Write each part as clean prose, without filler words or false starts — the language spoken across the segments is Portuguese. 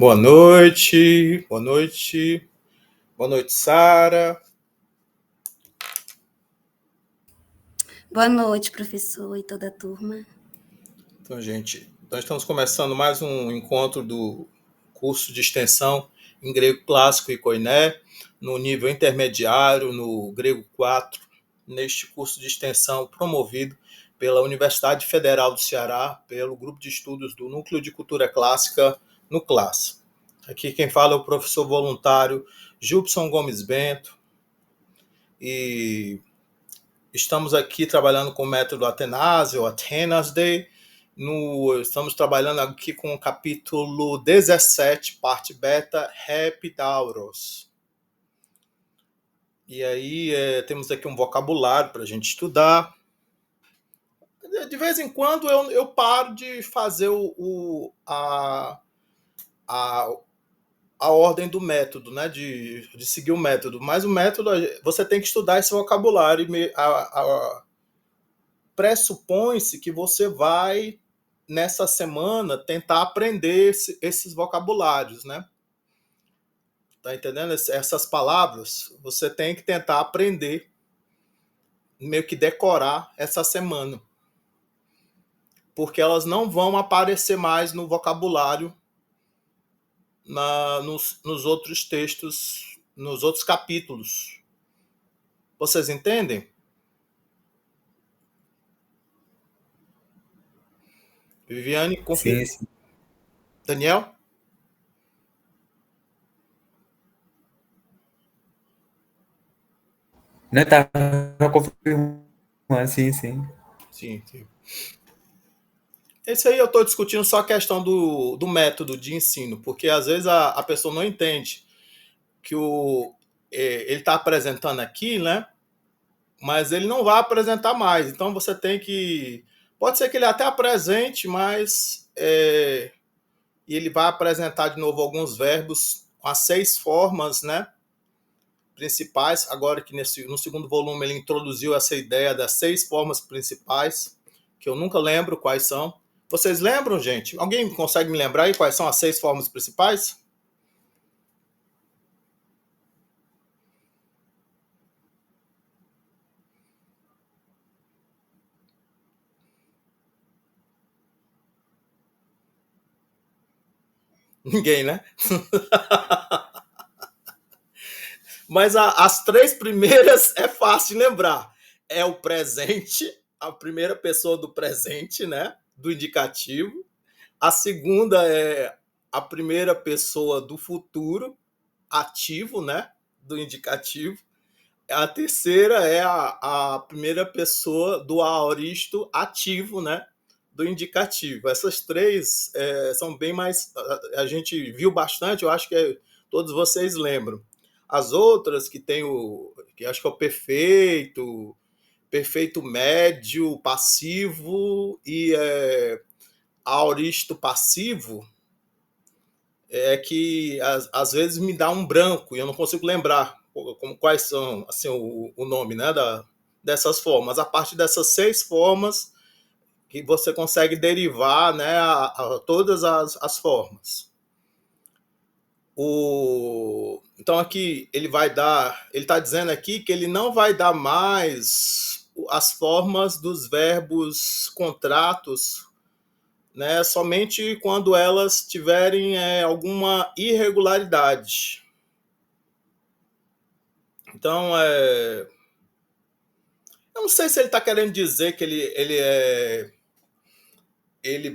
Boa noite, boa noite, boa noite, Sara. Boa noite, professor e toda a turma. Então, gente, nós estamos começando mais um encontro do curso de extensão em grego clássico e koiné, no nível intermediário, no grego 4, neste curso de extensão promovido pela Universidade Federal do Ceará, pelo grupo de estudos do Núcleo de Cultura Clássica, no CLAS. Aqui quem fala é o professor voluntário Gilson Gomes Bento, e estamos aqui trabalhando com o método Athanasio, Athenas Day. Estamos trabalhando aqui com o capítulo 17, parte beta, Repidauros. E aí temos aqui um vocabulário para a gente estudar. De vez em quando eu paro de fazer a ordem do método, né? De seguir o método. Mas o método, você tem que estudar esse vocabulário. Pressupõe-se que você vai, nessa semana, tentar aprender esses vocabulários, né? Tá entendendo? Essas palavras, você tem que tentar aprender, meio que decorar essa semana. Porque elas não vão aparecer mais no vocabulário nos outros textos, nos outros capítulos. Vocês entendem? Viviane, confirma. Sim, sim. Daniel? Não, tava confirmando, sim, sim. Sim, sim. Esse aí eu estou discutindo só a questão do método de ensino, porque às vezes a pessoa não entende que ele está apresentando aqui, né? Mas ele não vai apresentar mais. Então você tem que. Pode ser que ele até apresente, mas e ele vai apresentar de novo alguns verbos com as 6 formas, né? Principais. Agora que no segundo volume ele introduziu essa ideia das 6 formas principais, que eu nunca lembro quais são. Vocês lembram, gente? Alguém consegue me lembrar aí quais são as 6 formas principais? Ninguém, né? Mas as 3 primeiras é fácil de lembrar. É o presente, a primeira pessoa do presente, né? Do indicativo. A segunda é a primeira pessoa do futuro, ativo, né? Do indicativo. A terceira é a primeira pessoa do aoristo ativo, né? Do indicativo. Essas 3 são bem mais. A gente viu bastante, eu acho que todos vocês lembram. As outras que tem que acho que é o perfeito, perfeito médio, passivo e aoristo passivo, é que às vezes me dá um branco e eu não consigo lembrar quais são assim, o nome, né, dessas formas. A partir dessas 6 formas que você consegue derivar, né, a todas as formas. Então aqui ele está dizendo aqui que ele não vai dar mais as formas dos verbos contratos, né, somente quando elas tiverem alguma irregularidade. Então, eu não sei se ele está querendo dizer que ele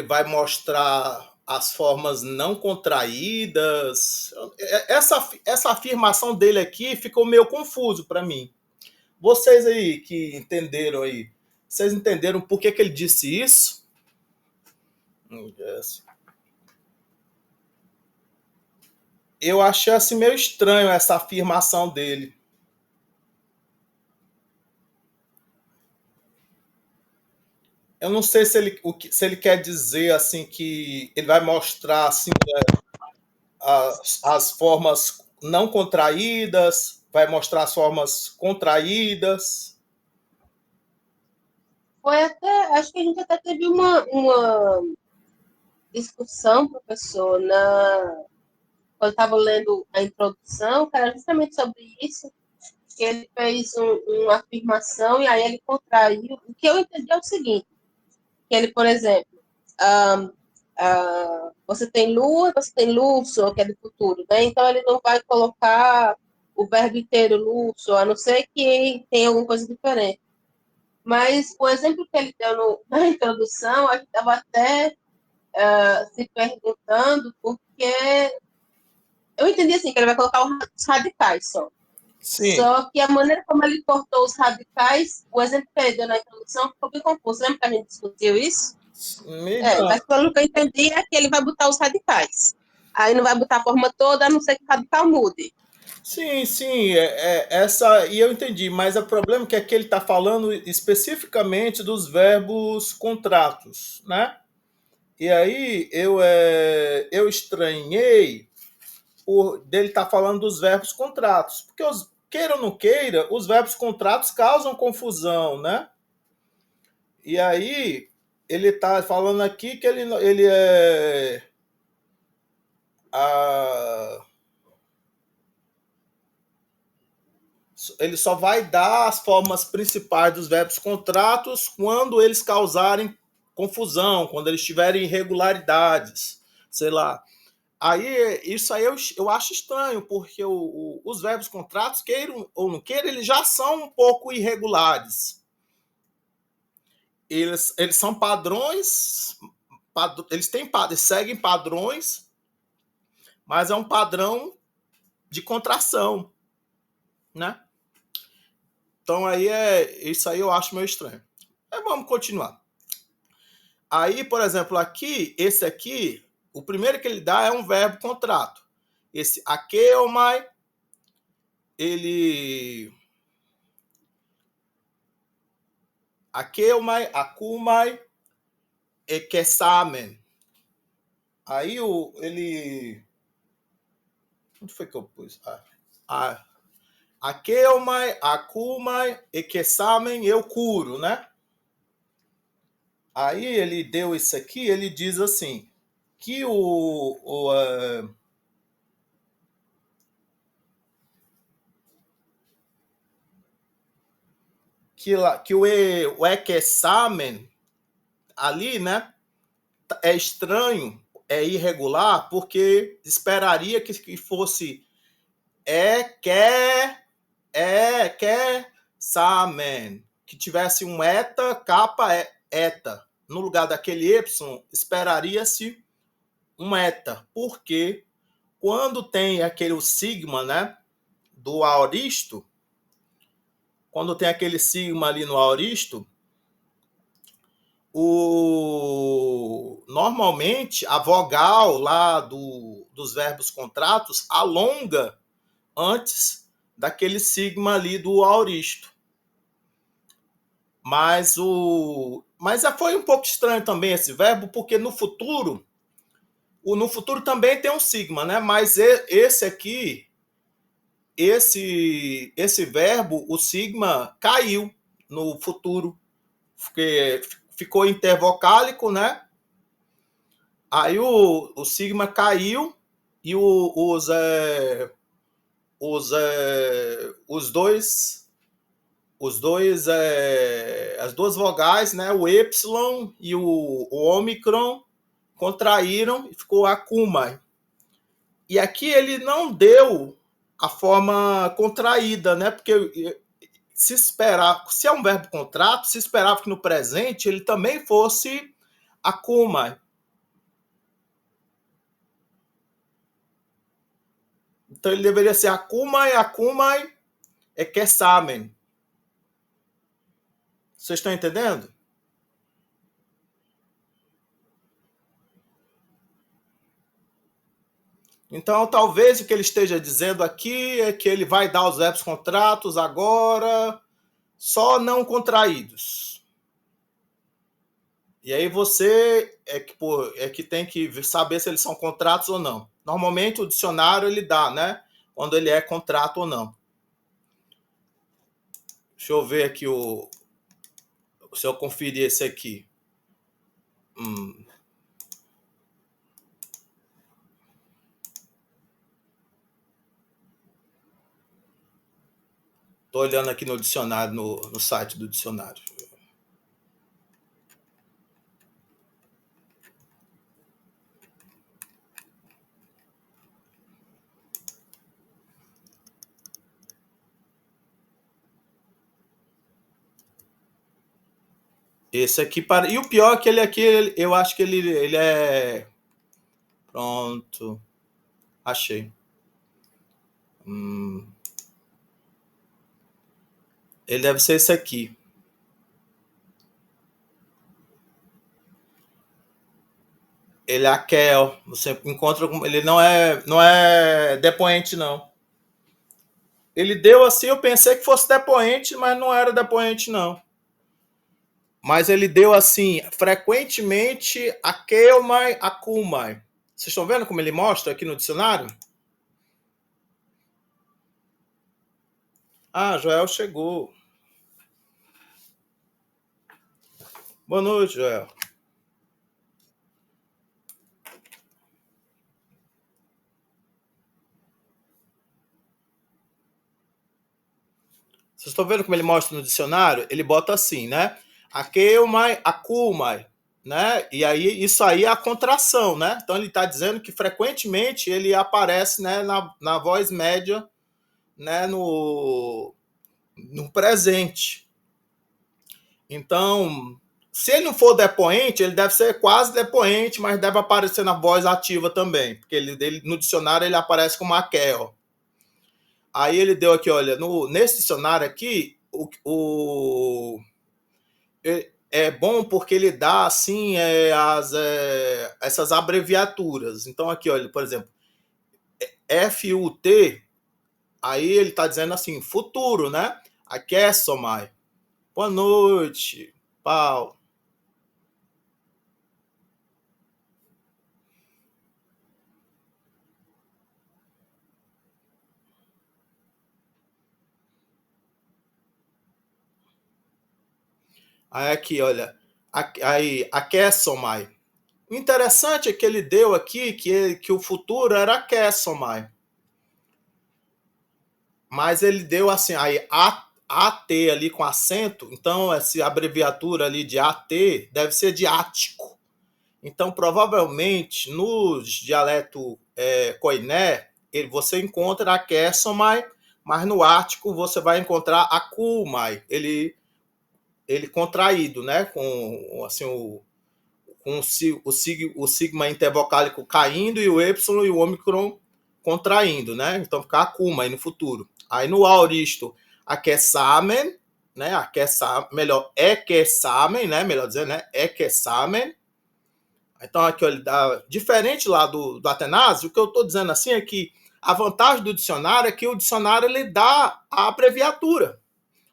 vai mostrar as formas não contraídas. Essa afirmação dele aqui ficou meio confuso para mim. Vocês aí que entenderam aí, vocês entenderam por que ele disse isso? Yes. Eu achei assim meio estranho essa afirmação dele. Eu não sei se ele quer dizer assim que ele vai mostrar assim as formas não contraídas, vai mostrar as formas contraídas. Foi até, acho que a gente até teve uma discussão, professor, quando estava lendo a introdução, que era justamente sobre isso, que ele fez uma afirmação e aí ele contraiu. O que eu entendi é o seguinte, que ele, por exemplo, você tem lua, você tem luxo, que é do futuro, né? Então ele não vai colocar o verbo inteiro luxo, a não ser que tenha alguma coisa diferente. Mas o exemplo que ele deu na introdução, a gente estava até se perguntando, porque eu entendi assim, que ele vai colocar os radicais só. Sim. Só que a maneira como ele cortou os radicais, o exemplo que ele deu na introdução ficou bem confuso. Lembra que a gente discutiu isso? Então, Mas pelo que eu entendi é que ele vai botar os radicais. Aí não vai botar a forma toda, a não ser que o radical mude. sim, essa, e eu entendi, mas o problema é que ele está falando especificamente dos verbos contratos, né? E aí eu estranhei dele estar falando dos verbos contratos, porque queira ou não queira, os verbos contratos causam confusão, né? E aí ele está falando aqui que ele é ele só vai dar as formas principais dos verbos contratos quando eles causarem confusão, quando eles tiverem irregularidades, sei lá. Aí, isso aí eu acho estranho, porque os verbos contratos, queiram ou não queiram, eles já são um pouco irregulares. Eles são padrões, eles seguem padrões, mas é um padrão de contração, né? Então isso aí eu acho meio estranho. Mas vamos continuar. Aí, por exemplo, esse aqui, o primeiro que ele dá é um verbo contrato. Esse akeomai, ele akeomai, akumai, ekesamen. Aí ele onde foi que eu pus? Akeomai, akumai, ekesamen, eu curo, né? Aí ele deu isso aqui, ele diz assim, que o ekesamen ali, né, é estranho, é irregular, porque esperaria que fosse samen, que tivesse um eta, capa, eta. No lugar daquele y, esperaria-se um eta, porque quando tem aquele sigma, né, do aoristo, quando tem aquele sigma ali no aoristo, normalmente a vogal lá dos verbos contratos alonga antes daquele sigma ali do aoristo. Mas foi um pouco estranho também esse verbo, porque no futuro também tem um sigma, né? Mas esse aqui, esse verbo, o sigma caiu no futuro, porque ficou intervocálico, né? Aí o sigma caiu e as duas vogais, né? O Y e o ômicron contraíram e ficou akuma. E aqui ele não deu a forma contraída, né? Porque se é um verbo contrato, se esperava que no presente ele também fosse akuma. Então ele deveria ser akumai, ekesamen. Vocês estão entendendo? Então, talvez o que ele esteja dizendo aqui é que ele vai dar os verbos contratos agora, só não contraídos. E aí você é que tem que saber se eles são contratos ou não. Normalmente o dicionário ele dá, né? Quando ele é contrato ou não. Deixa eu ver aqui Se eu conferir esse aqui. Estou olhando aqui no dicionário, no site do dicionário. Esse aqui, e o pior é que ele aqui, eu acho que ele é... Pronto. Achei. Ele deve ser esse aqui. Ele é aquel. Você encontra... Ele não é depoente, não. Ele deu assim, eu pensei que fosse depoente, mas não era depoente, não. Mas ele deu assim, frequentemente, akelmai, akumai. Vocês estão vendo como ele mostra aqui no dicionário? Ah, Joel chegou. Boa noite, Joel. Vocês estão vendo como ele mostra no dicionário? Ele bota assim, né? Akelmai, akumai, né? E aí, isso aí é a contração, né? Então, ele está dizendo que frequentemente ele aparece, né, na voz média, né, no presente. Então, se ele não for depoente, ele deve ser quase depoente, mas deve aparecer na voz ativa também, porque ele no dicionário ele aparece como akel. Aí ele deu aqui, olha, nesse dicionário aqui, é bom porque ele dá assim essas abreviaturas. Então aqui, olha, por exemplo, FUT, aí ele está dizendo assim, futuro, né? Aqui é somai. Boa noite, Paulo. Aí aqui, olha, aí, aquessomai. O interessante é que ele deu aqui que o futuro era aquessomai. Mas ele deu assim, aí AT ali com acento, então essa abreviatura ali de AT deve ser de ático. Então, provavelmente, no dialeto koiné, você encontra aquessomai, mas no ático você vai encontrar akumai. Ele contraído, né? Com assim, o sigma intervocálico caindo e o Y e o ômicron contraindo, né? Então fica akuma aí no futuro. Aí no aoristo, aquesamen, né? Melhor, equesamen, né? Melhor dizer, né? Equesamen. Então aqui, olha, diferente lá do Atenásia, o que eu estou dizendo assim é que a vantagem do dicionário é que o dicionário ele dá a abreviatura.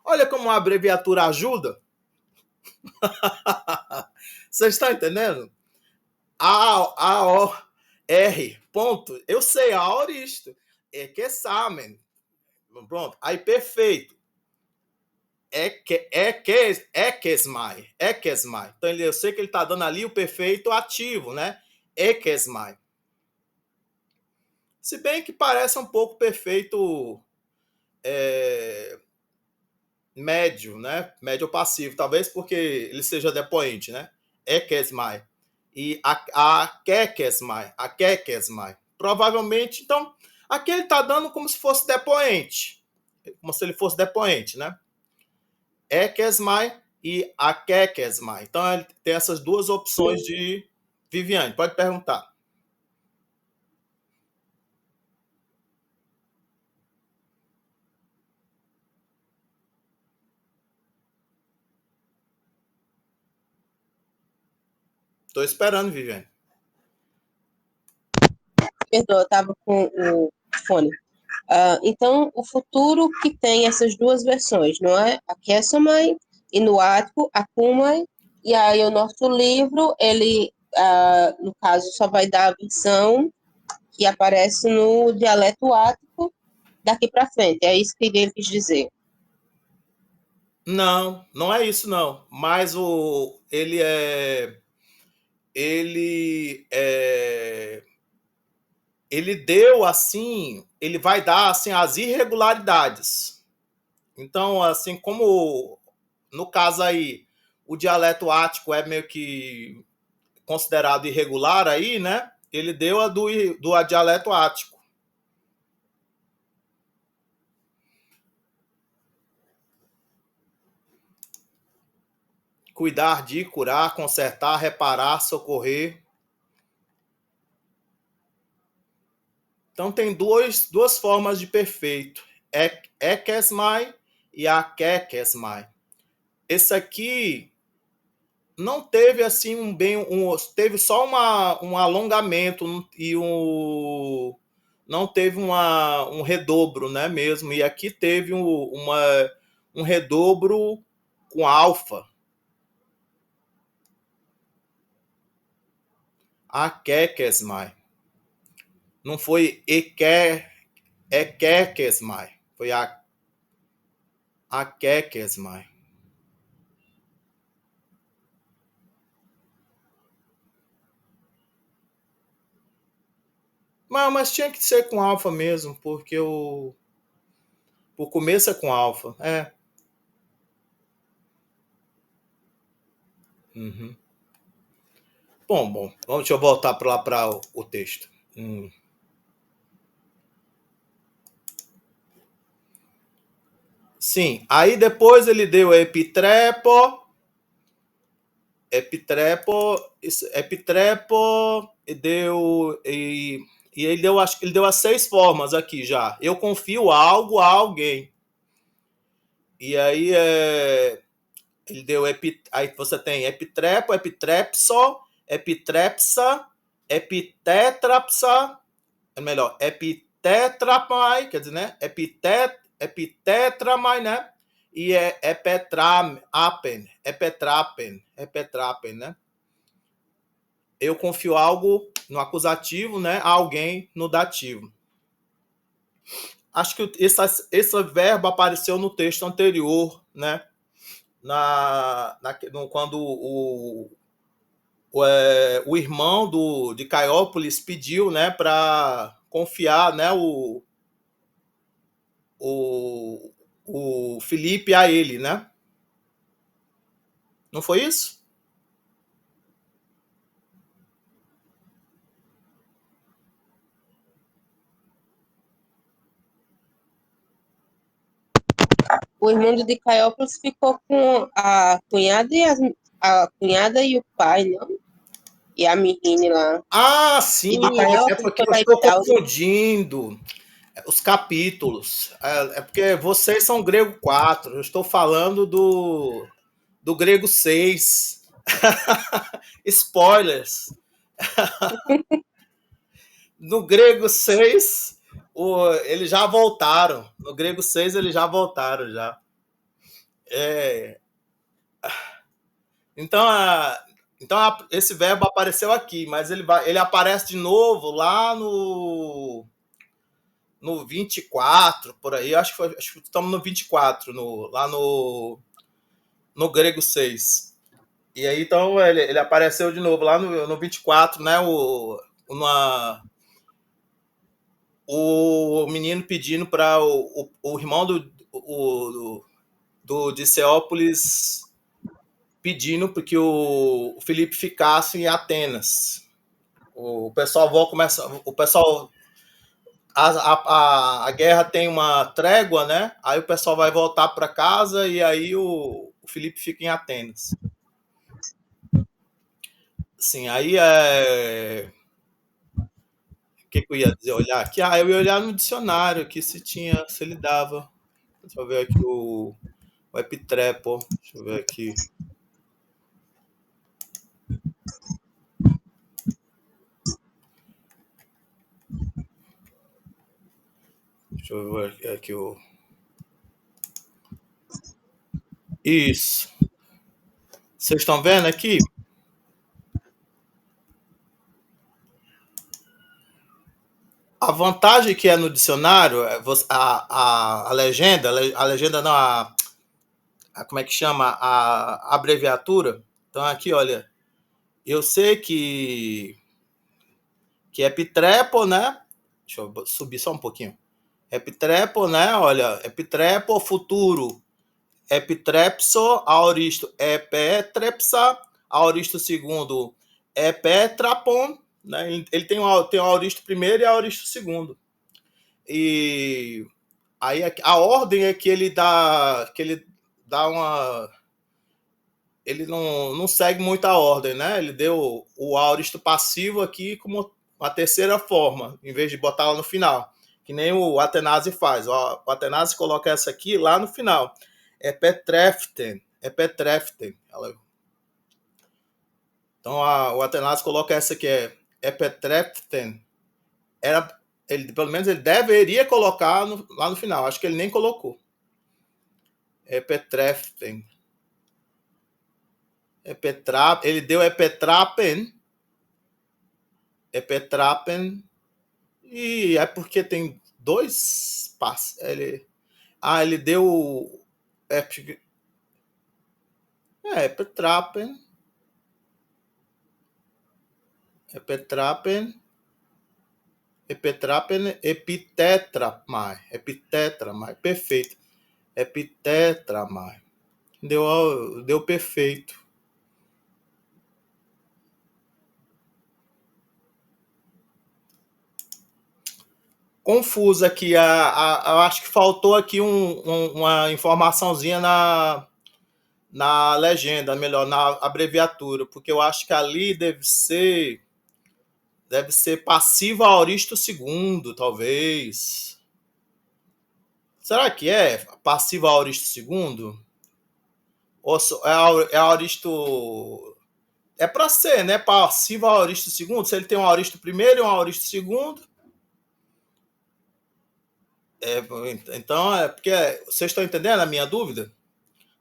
Olha como a abreviatura ajuda. Vocês estão entendendo? A-O-R, ponto. Eu sei, aoristo. É que examen. Pronto. Aí, perfeito. Ekesmai. Então, eu sei que ele está dando ali o perfeito ativo, né? Ekesmai. Se bem que parece um pouco perfeito médio, né? Médio passivo, talvez porque ele seja depoente, né? Ekesmai. E a Kekesmai. Provavelmente, então, aqui ele está dando como se fosse depoente. Como se ele fosse depoente, né? Ekesmai e a Kekesmai. Então, ele tem essas duas opções de Viviane. Pode perguntar. Estou esperando, Viviane. Perdoa, eu estava com o fone. Então, o futuro que tem essas duas versões, não é? A Kessamai e no ático, a Kumai. E aí o nosso livro, ele, no caso, só vai dar a versão que aparece no dialeto ático daqui para frente. É isso que ele quis dizer. Não, não é isso não. Mas ele é, ele deu assim, ele vai dar assim as irregularidades. Então, assim, como no caso aí o dialeto ático é meio que considerado irregular aí, né? Ele deu do dialeto ático. Cuidar de, curar, consertar, reparar, socorrer. Então tem duas formas de perfeito. Ekesmai e akekesmai. Esse aqui não teve assim teve só um alongamento e não teve um redobro, né, mesmo. E aqui teve um redobro com alfa. Akekesmai. Não foi ekekesmai. Foi akekesmai. Mas tinha que ser com alfa mesmo, porque o começo é com alfa. É. Uhum. Bom. Deixa eu voltar para lá para o texto. Sim, aí depois ele deu epitrepo, e ele deu, acho que ele deu as 6 formas aqui já. Eu confio algo a alguém. E aí ele deu aí você tem epitrepo, epitrepso, epitrepsa, epitetrapsa, é melhor, epitetrapai, quer dizer, né? Epitetramai, né? E epetrapen, né? Eu confio algo no acusativo, né? A alguém no dativo. Acho que esse verbo apareceu no texto anterior, né? Quando o irmão de Caiópolis pediu, né, para confiar, né, o Felipe a ele, né? Não foi isso? O irmão de Caiópolis ficou com a cunhada e o pai, não? E a menina lá. Ah, sim, E de é Caiópolis porque foi eu para estou Itaúna. confundindo os capítulos. É porque vocês são grego 4, eu estou falando do grego 6. Spoilers. No grego 6, eles já voltaram. No grego 6, eles já voltaram já. Então, esse verbo apareceu aqui, mas ele aparece de novo lá no 24, por aí. Acho que estamos no 24, lá no grego 6. E aí, então, ele apareceu de novo lá no 24, né? O menino pedindo para o irmão do Diceópolis pedindo para que o Felipe ficasse em Atenas. O pessoal a guerra tem uma trégua, né? Aí o pessoal vai voltar para casa e aí o Felipe fica em Atenas. Sim, aí o que eu ia dizer? Olhar aqui. Eu ia olhar no dicionário aqui se ele dava. Deixa eu ver aqui o epitrepo. Deixa eu ver aqui. Deixa eu ver aqui o. Isso. Vocês estão vendo aqui? A vantagem que é no dicionário, a legenda não, como é que chama a abreviatura. Então aqui, olha, eu sei que epitrepo, né? Deixa eu subir só um pouquinho. Epitrepo, né? Olha, epitrepo futuro, epitrepso, aoristo, epetrepsa, aoristo segundo, epetrapon, né? Ele tem o aoristo primeiro e o aoristo segundo. E aí a ordem é que ele dá uma... Ele não segue muito a ordem, né? Ele deu o aoristo passivo aqui como uma terceira forma, em vez de botar lá no final, que nem o Athanasi faz. O Athanasi coloca essa aqui lá no final. Epetreften. Então o Athanasi coloca essa aqui, Epetreften. Pelo menos ele deveria colocar lá no final. Acho que ele nem colocou. Epetreften. Ele deu Epetrapen, e é porque tem dois passos. Ele deu Epetrapen, Epitetramai, perfeito. Epitetramai. Deu perfeito. Confuso aqui. Eu acho que faltou aqui uma informaçãozinha na legenda, melhor, na abreviatura, porque eu acho que ali deve ser passivo aoristo segundo, talvez. Será que é passivo aoristo segundo? Ou é aoristo... É para ser, né? Passivo aoristo segundo. Se ele tem um aoristo primeiro e um aoristo segundo. Então, porque vocês estão entendendo a minha dúvida?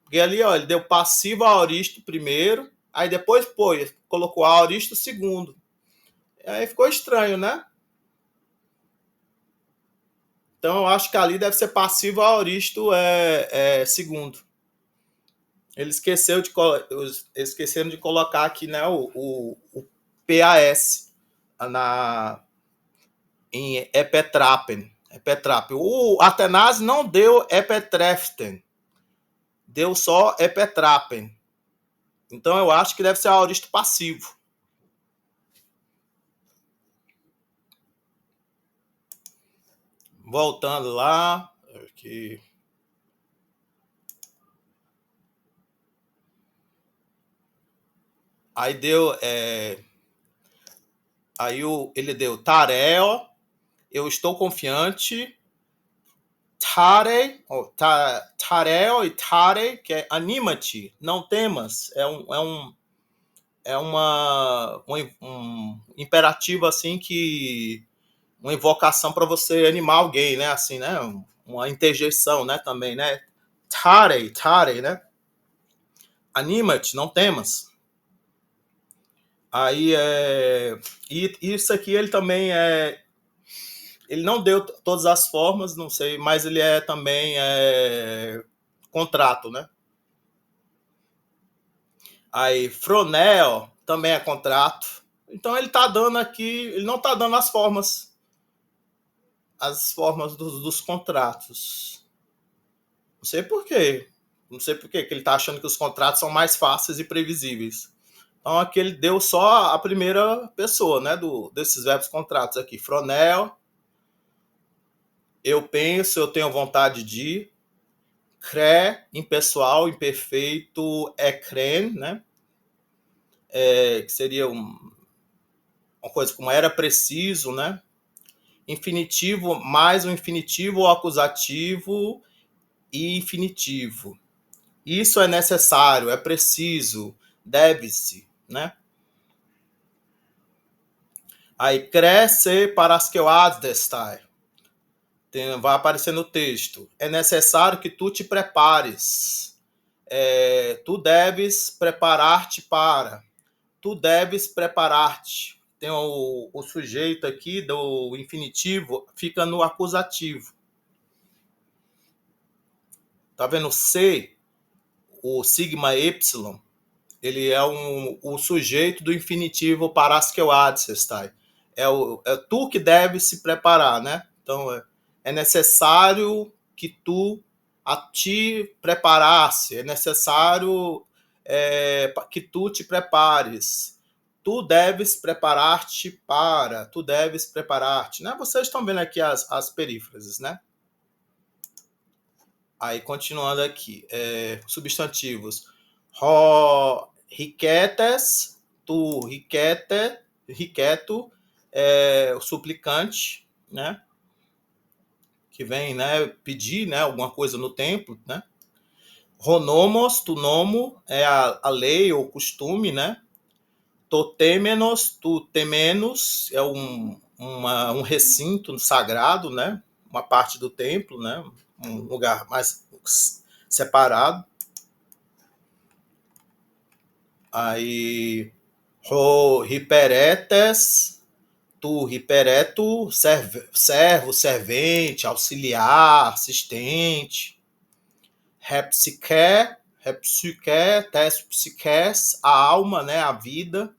Porque ali, ó, ele deu passivo aoristo primeiro, aí depois colocou aoristo segundo. Aí ficou estranho, né? Então, eu acho que ali deve ser passivo aoristo segundo. Eles esqueceram de colocar aqui, né, o PAS em Epetrapen. O Athanasi não deu Epetreften, deu só Epetrapen. Então eu acho que deve ser aoristo passivo. Voltando lá, aqui. Aí deu ele deu Tareo, eu estou confiante. Tareo e Tare, que é anima-te, não temas. É um imperativo assim, que uma invocação para você animar alguém, né? Assim, né? Uma interjeição, né? Também, né? Tare, né? Anima-te, não temas. Aí e isso aqui ele também ele não deu todas as formas, não sei, mas ele também contrato, né? Aí froneo também é contrato. Então ele tá dando aqui, ele não tá dando as formas dos contratos. Não sei por quê. Não sei por quê, que ele tá achando que os contratos são mais fáceis e previsíveis. Então aqui ele deu só a primeira pessoa, né, desses verbos contratos aqui. Fronel, eu penso, eu tenho vontade de. Cré, impessoal, imperfeito, crén, né? Que seria uma coisa como era preciso, né? Infinitivo mais um infinitivo ou acusativo e infinitivo. Isso é necessário, é preciso, deve-se, né? Aí, cresce para as que eu adestai. Vai aparecer no texto. É necessário que tu te prepares. Tu deves preparar-te para. Tu deves preparar-te. Tem o sujeito aqui do infinitivo, fica no acusativo. Tá vendo? o sigma epsilon, ele é o sujeito do infinitivo paraskeoadesestai. É tu que deve se preparar, né? Então, é necessário que tu a te preparasse, é necessário que tu te prepares. Tu deves preparar-te para, tu deves preparar-te, né? Vocês estão vendo aqui as perífrases, né? Aí, continuando aqui, substantivos. Riquetes, tu riqueto, o suplicante, né? Que vem, né, pedir, né, alguma coisa no templo, né? Ronomos, tu nomo, é a lei ou costume, né? Totemenos, tu temenos, é um recinto sagrado, né? Uma parte do templo, né? Um lugar mais separado. Aí, hiperetes, tu hipereto, servo, servente, auxiliar, assistente. Repsique, tes psiques, a alma, né, a vida.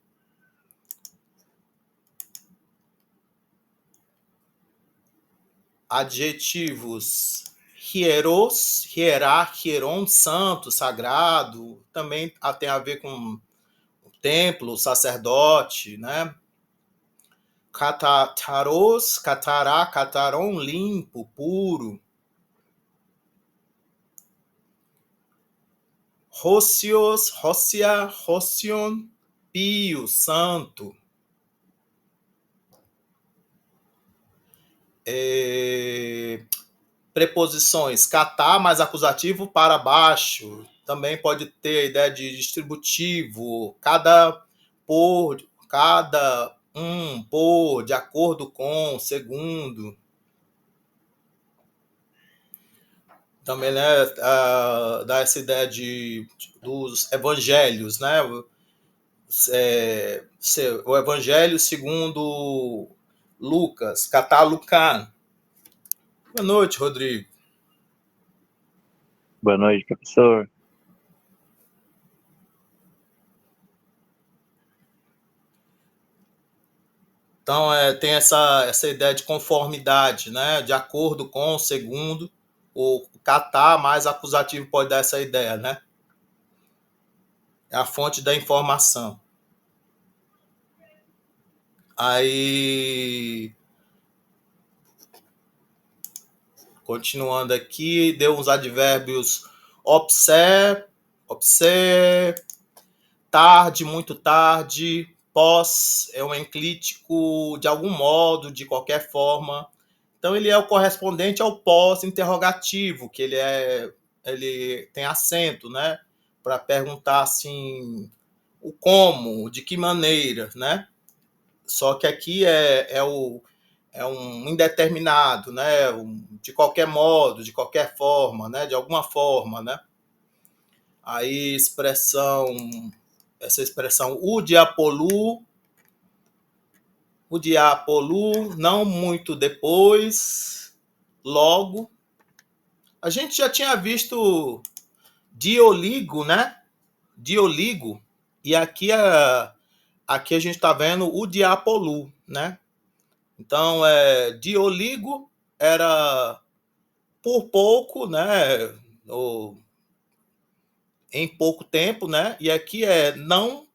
Adjetivos: hieros, hieron, santo, sagrado, também tem a ver com o templo, sacerdote, né? Catataros, cataron, limpo, puro. Rocios, rocion, pio, santo. Preposições: catar mais acusativo para baixo. Também pode ter a ideia de distributivo. Cada, por, cada, por, de acordo com, segundo. Também, né, dá essa ideia dos evangelhos, né? O evangelho segundo Lucas, Catalucan. Boa noite, Rodrigo. Boa noite, professor. Então, tem essa ideia de conformidade, né? De acordo com, segundo. O catar mais acusativo pode dar essa ideia, né? É a fonte da informação. Aí, continuando aqui, deu uns advérbios obser, tarde, muito tarde, pós, é um enclítico de algum modo, de qualquer forma. Então, ele é o correspondente ao pós-interrogativo, que ele tem acento, né? Para perguntar, assim, o como, de que maneira, né? Só que aqui é um indeterminado, né? De qualquer modo, de qualquer forma, né? De alguma forma, né? Aí, essa expressão, o diapolu, não muito depois, logo. A gente já tinha visto dioligo, né? Dioligo. E aqui a gente está vendo o diapolu, né? Então, dioligo era por pouco, né? Ou em pouco tempo, né? E aqui é não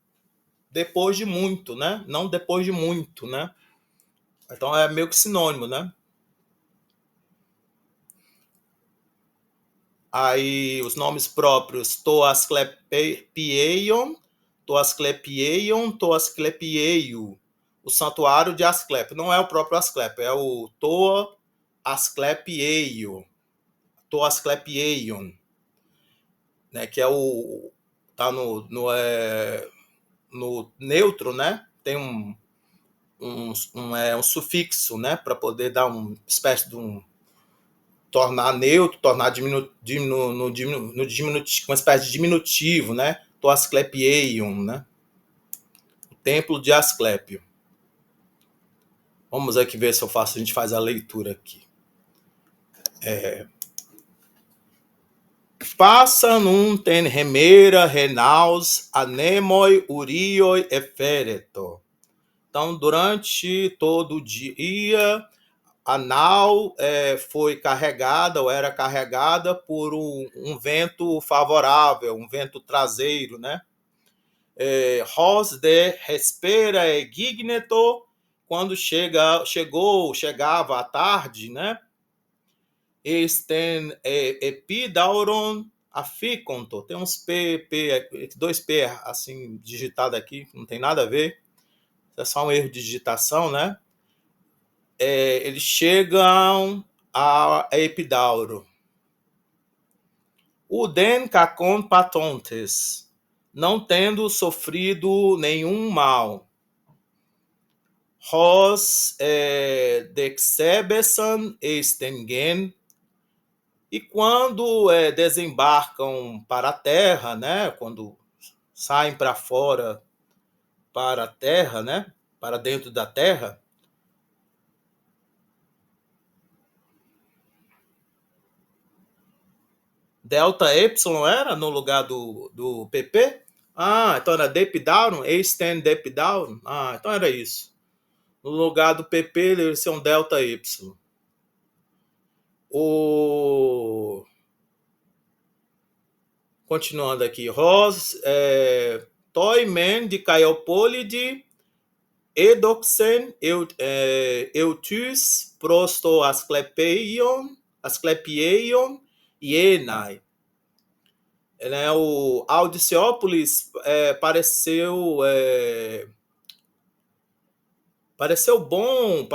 depois de muito, né? Não depois de muito, né? Então é meio que sinônimo, né? Aí os nomes próprios: Toasclepieion, Toasclepieio, o santuário de Asclepio. Não é o próprio Asclepio, é o Toasclepieion, né? Que é tá no neutro, né? Tem um sufixo, né? Para poder dar uma espécie de tornar neutro, tornar uma espécie de diminutivo, né? Toasclepieion, né? O templo de Asclépio. Vamos aqui ver se a gente faz a leitura aqui. Passa num ten remera, renaus, anemoi, urioi e fereto. Então, durante todo o dia, a nau foi carregada, ou era carregada, por um vento favorável, um vento traseiro, né? Hos de respera e gigneto, quando chegava à tarde, né? Esten epidauron aficonto. Tem uns dois P assim digitado aqui, não tem nada a ver. É só um erro de digitação, né? Eles chegam a Epidauro. Uden cacon patontes, não tendo sofrido nenhum mal. Hos dexebesan estengen, e quando desembarcam para a terra, né? Quando saem para fora, para a terra, né? Para dentro da terra, delta epsilon era no lugar do PP? Ah, então era Depidown, Eisten Depidown? Ah, então era isso. No lugar do PP, ele ia ser um delta epsilon. Continuando aqui, Toimen de Caiopólide, Edoxen, Eutus, Prosto Asclepieion, e Enai. O Aldiceópolis pareceu bom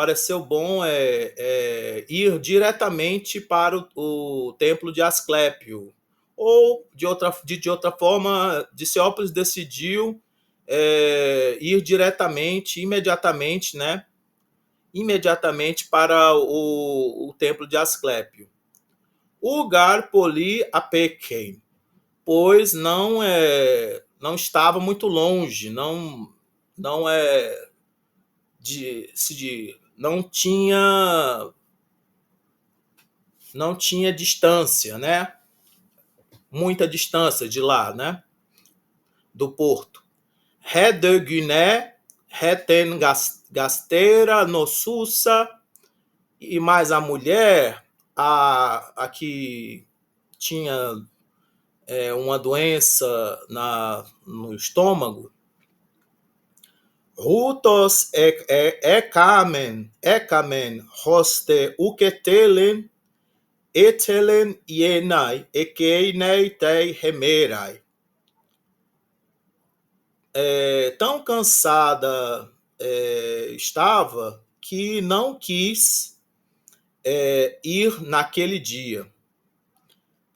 ir diretamente para o templo de Asclépio. Ou, de outra forma, Dicéopolis decidiu ir imediatamente, né? Imediatamente para o templo de Asclépio. Ugar poli apequem, pois não estava muito longe, não tinha distância, né? Muita distância de lá, né? Do porto. Redeguné, reten gasteira nossusa, e mais a mulher, a que tinha uma doença no estômago, Rutos ekamen hoste uketelen etelen ienai ekeinei tei remerai. Tão cansada estava que não quis ir naquele dia.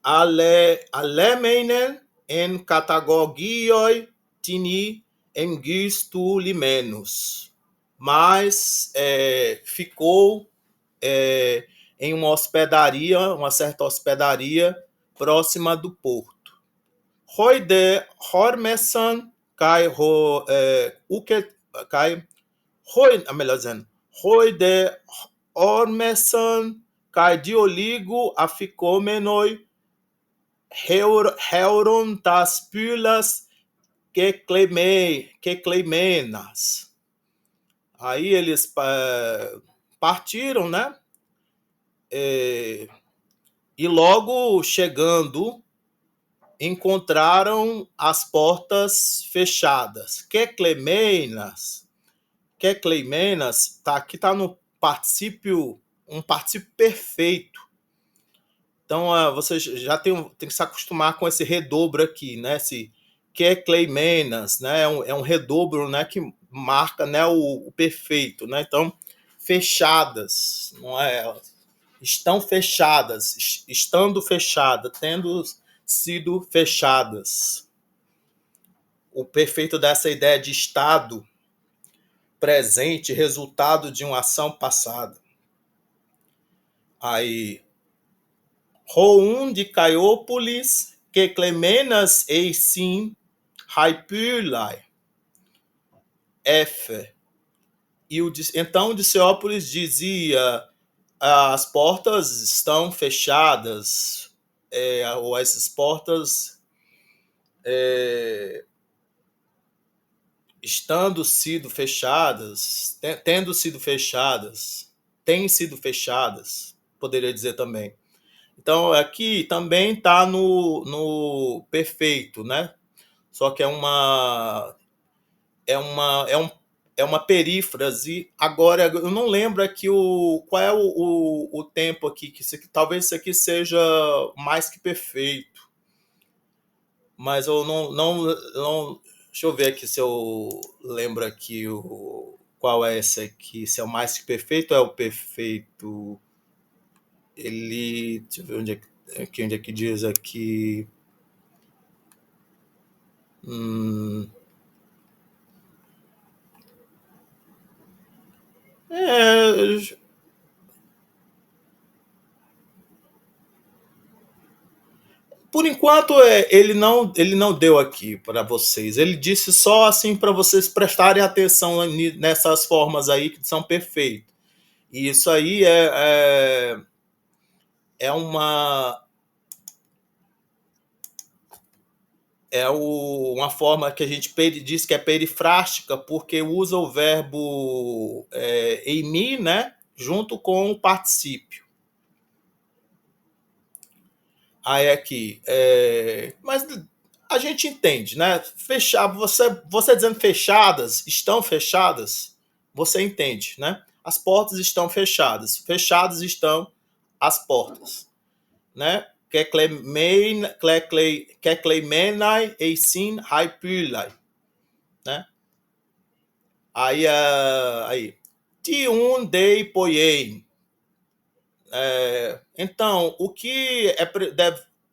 Alemeinen en catagogioi tini engistu limenos, mas ficou em uma certa hospedaria próxima do porto. Hoide Hormesan kai melhor dizendo, Hoide Hormesan kai Dioligo aficomenoi heuron tas pylas que cleimenas. Aí eles partiram, né? E logo chegando, encontraram as portas fechadas. Que cleimenas, aqui está no particípio, um particípio perfeito. Então, você já tem que se acostumar com esse redobro aqui, né? Esse que cleimenas, né? É um redobro, né? Que marca, né? O perfeito, né? Então, fechadas, não é? Estão fechadas, estando fechadas, tendo sido fechadas. O perfeito dessa ideia de estado presente, resultado de uma ação passada. Aí, Roum de Caiópolis, que clemenas eisim, haipylai, F. Então Dicéopolis dizia: as portas estão fechadas, ou essas portas estando sido fechadas, tendo sido fechadas, têm sido fechadas, poderia dizer também. Então, aqui também está no perfeito, né? Só que é uma perífrase. Agora, eu não lembro aqui qual é o tempo aqui, talvez isso aqui seja mais que perfeito. Mas eu não deixa eu ver aqui se eu lembro aqui qual é esse aqui, se é o mais que perfeito ou é o perfeito. Deixa eu ver onde é que diz aqui. Por enquanto, ele não deu aqui para vocês. Ele disse só assim para vocês prestarem atenção nessas formas aí que são perfeitas. E isso aí é uma forma que a gente diz que é perifrástica, porque usa o verbo eimi, né, junto com o particípio. Aí aqui, mas a gente entende, né? Você dizendo fechadas, estão fechadas, você entende, né? As portas estão fechadas, fechadas estão as portas, né? Kekleimenai eisin haipylai, né? Aí, ti dei poiein. Então, o que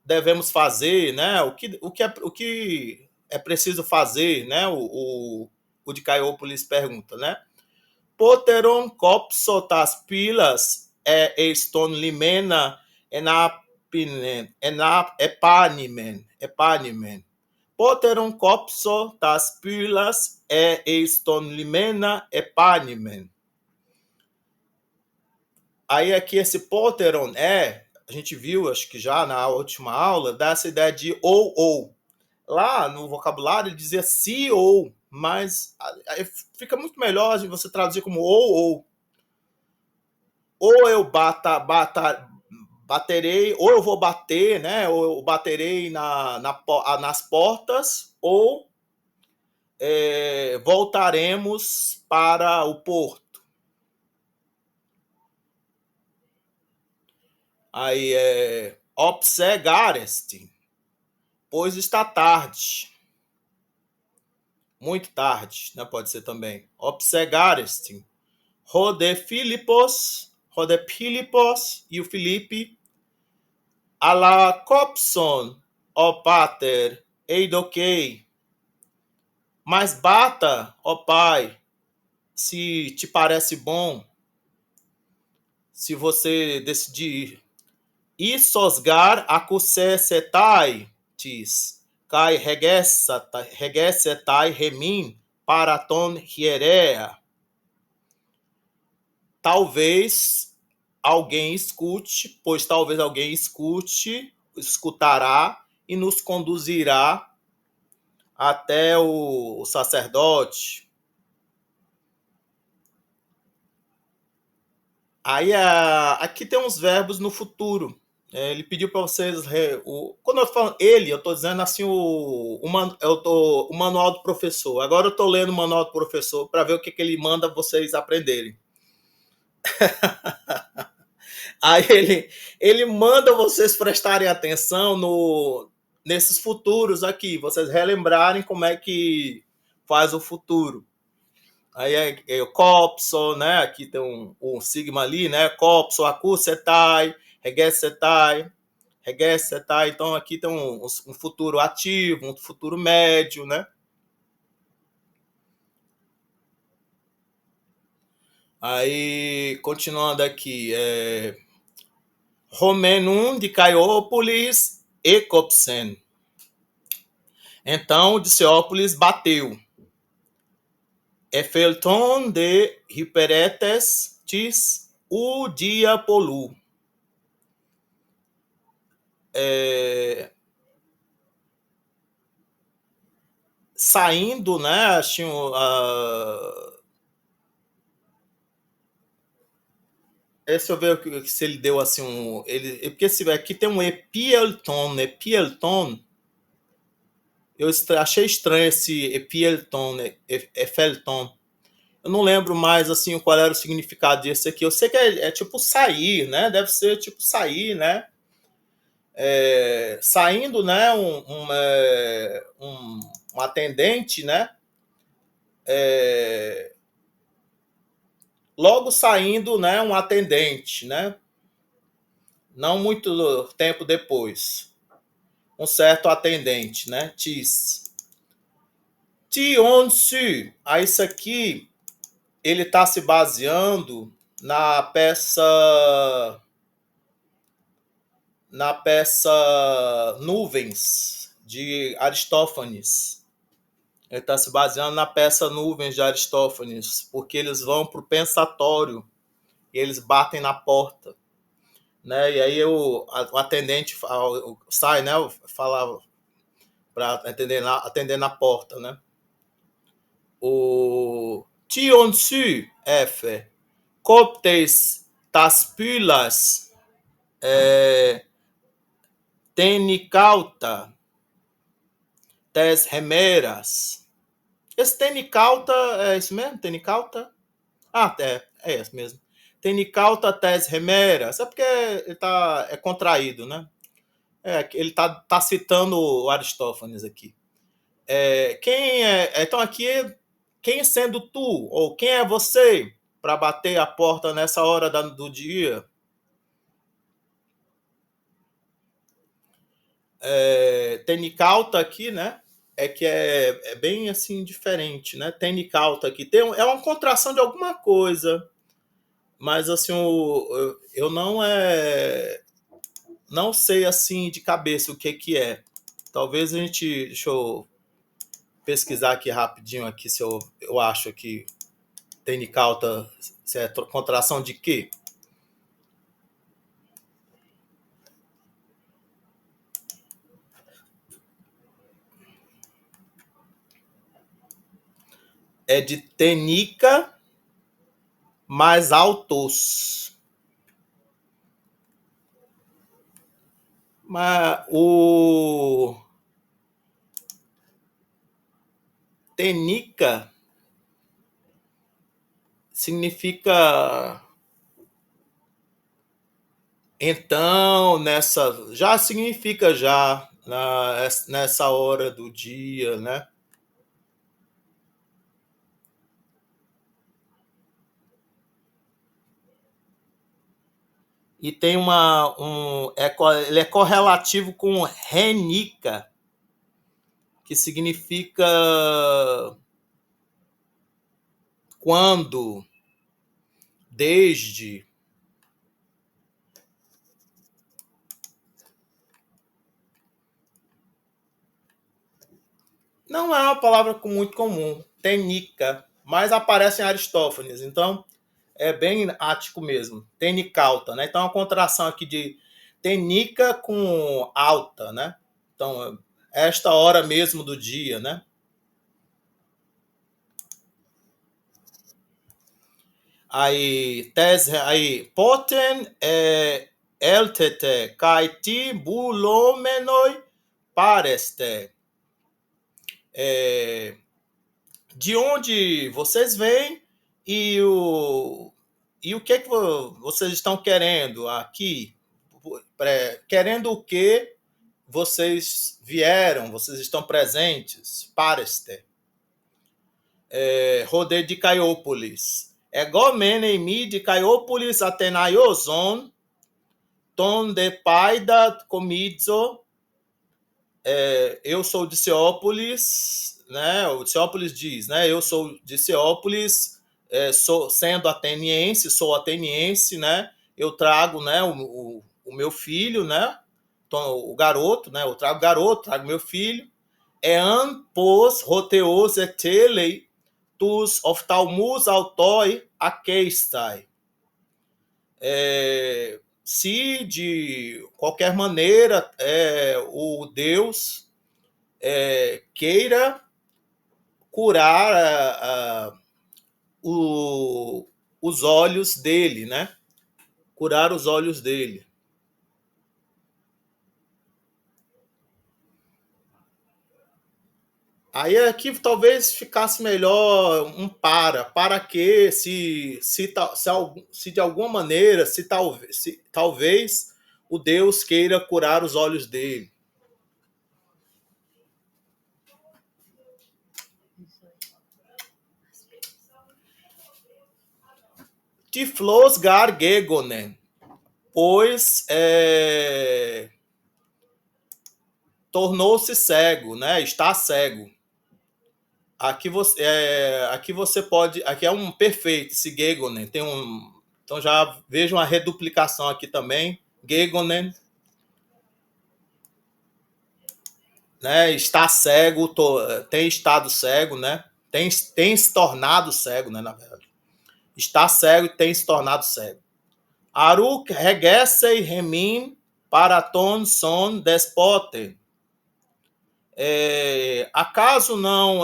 devemos fazer, né? O que é preciso fazer, né? O de Caiópolis pergunta, né? Poteron kopsotas pilas eston limena epanimen. Poteron kopsotas pilas eston limena epanimen. Aí aqui esse poteron a gente viu, acho que já na última aula, dá essa ideia de ou. Lá no vocabulário ele dizia se ou, mas fica muito melhor você traduzir como ou. Ou eu baterei, ou eu vou bater, né? Ou eu baterei nas portas, ou voltaremos para o porto. Aí obsegareste, pois está tarde. Muito tarde, né? Pode ser também. Obsegareste. Rodefilipos e o Filipe. Alacopson, ó pater, eidoquei. Mas bata, ó pai, se te parece bom, se você decidir. E sosgar acussesetai, tis, kai regessetai remin, paraton hierea. Talvez alguém escute, pois talvez alguém escutará e nos conduzirá até o sacerdote. Aí aqui tem uns verbos no futuro. Ele pediu para vocês. Quando eu falo ele, eu estou dizendo assim o manual do professor. Agora eu estou lendo o manual do professor para ver o que ele manda vocês aprenderem. Aí ele manda vocês prestarem atenção nesses futuros aqui, vocês relembrarem como é que faz o futuro. Aí é o copso, né? Aqui tem um sigma ali, né? Copso, acussetai, regessetai. Então aqui tem um futuro ativo, um futuro médio, né? Aí, continuando aqui, Romenum de Caiópolis e Copsen. Então, Diciópolis bateu. Efelton de Hiperetes tis o dia polu. saindo, né? Assim, deixa eu ver se ele deu assim um. Porque aqui tem um Epielton. Eu achei estranho esse Epielton, Efelton. Eu não lembro mais assim qual era o significado disso aqui. Eu sei que é tipo sair, né? Deve ser tipo sair, né? Saindo, né? Um atendente, né? Logo saindo, né? Um atendente, né? Não muito tempo depois. Um certo atendente, né? Tis. Tionsu. Aí isso aqui, ele está se baseando na peça Nuvens, de Aristófanes. Ele está se baseando na peça Nuvens de Aristófanes, porque eles vão para o pensatório e eles batem na porta, né? E aí o atendente sai, né? Fala para atender na porta, né? O Tionsu F. Coptes tas pilas tenicauta tes remeras. Esse tenicauta é isso mesmo? Tenicauta? Ah, é isso mesmo. Tenicauta tes remeras. É porque ele é contraído, né? Ele tá citando o Aristófanes aqui. Então aqui, quem sendo tu, ou quem é você para bater a porta nessa hora do dia? Tenicauta aqui, né? Que é bem assim diferente, né? Tenicauta aqui é uma contração de alguma coisa, mas assim eu não sei assim de cabeça o que é. Talvez deixa eu pesquisar aqui rapidinho aqui se eu acho aqui tenicauta se é contração de quê? É de tenica mais altos. Mas o tenica significa então já significa já nessa hora do dia, né? E tem ele é correlativo com renica, que significa quando, desde. Não é uma palavra muito comum, tenica, mas aparece em Aristófanes, então é bem ático mesmo, tenicauta, né? Então é uma contração aqui de tenica com alta, né? Então, esta hora mesmo do dia, né? Aí, poten eltete kai ti bulomenoi pareste. De onde vocês vêm e o que vocês estão querendo aqui? Querendo o que vocês vieram, vocês estão presentes? Pareste. Rodei de Caiópolis. Egomen emi de Caiópolis Atenaiozon, ton de paida comidzo. Eu sou de Ceópolis, né? O Ceópolis diz, né? Eu sou de Ceópolis, sendo ateniense, sou ateniense, né? Eu trago, né? O meu filho, né? Então, o garoto, né? Eu trago o garoto, trago meu filho. Ean pos roteos etelei tus oftalmus autoi akeistai. se de qualquer maneira o Deus queira curar os olhos dele, né? Curar os olhos dele. Aí aqui talvez ficasse melhor um para que se de alguma maneira, se talvez o Deus queira curar os olhos dele. Tiflos gargegonen, pois tornou-se cego, né? Está cego. Aqui você pode. Aqui é um perfeito, esse Gegonen. Então já vejo uma reduplicação aqui também. Gegonen. Né, está cego, tem estado cego, né? Tem se tornado cego, né? Na verdade. Está cego e tem se tornado cego. Aruk regesei remim paraton son despote. Acaso não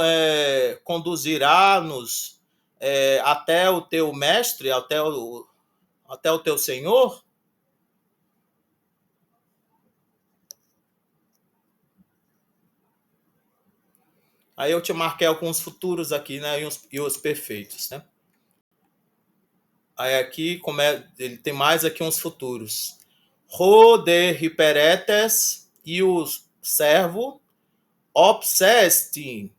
conduzirá-nos até o teu mestre, até o teu senhor? Aí eu te marquei alguns futuros aqui, né? E os perfeitos, né? Aí aqui ele tem mais aqui uns futuros. Ro de hiperetes e o servo obsestin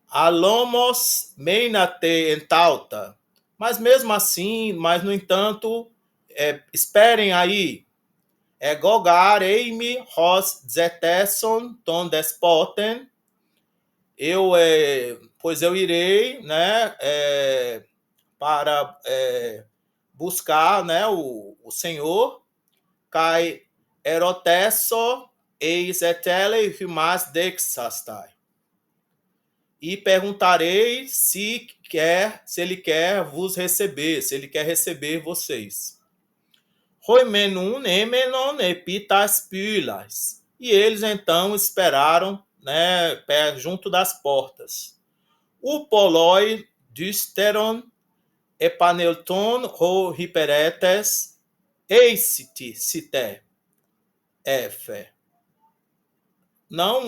alomos meinate entauta. Mas mesmo assim, mas no entanto, esperem aí. Gogareimi hos zetesson ton despoten. Pois eu irei, né, para buscar, né, o Senhor, kai erotesso eis etele rimas dexastai. E perguntarei se ele quer vos receber, se ele quer receber vocês. Roimenun emenon epitas pilas. E eles então esperaram, né, junto das portas. O poloi dysteron epanelton ho hiperetes eisiti cite efe. Não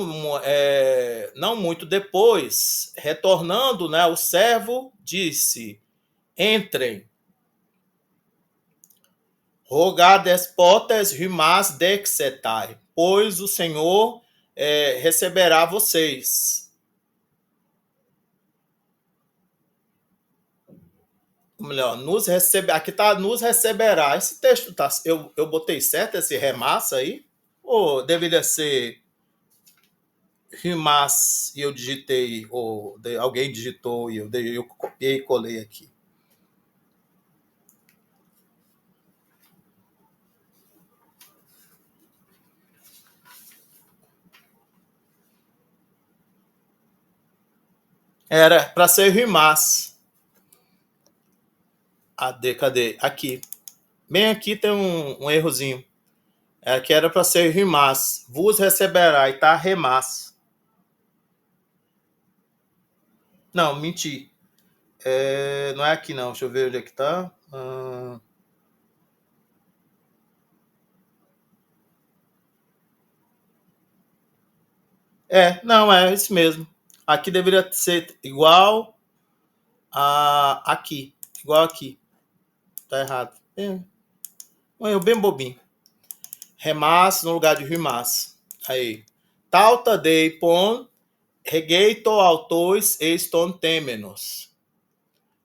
muito depois, retornando, né, o servo disse: entrem. Rogar despotes rimas dexetai, pois o Senhor receberá vocês. Melhor, aqui está nos receberá. Esse texto tá, eu botei certo esse remassa aí? Ou deveria ser rimas e eu digitei, ou alguém digitou e eu copiei e colei aqui? Era para ser rimas. Cadê? Aqui. Bem aqui tem um errozinho. Aqui era para ser rimas. Vos receberá e tá remas. Não, menti. Não é aqui não. Deixa eu ver onde é que tá. Não, é isso mesmo. Aqui deveria ser igual a aqui. Igual aqui. Tá errado. Um erro bem bobinho. Remas no lugar de rimas. Aí. Tauta dei pon regeito autois eston temenos.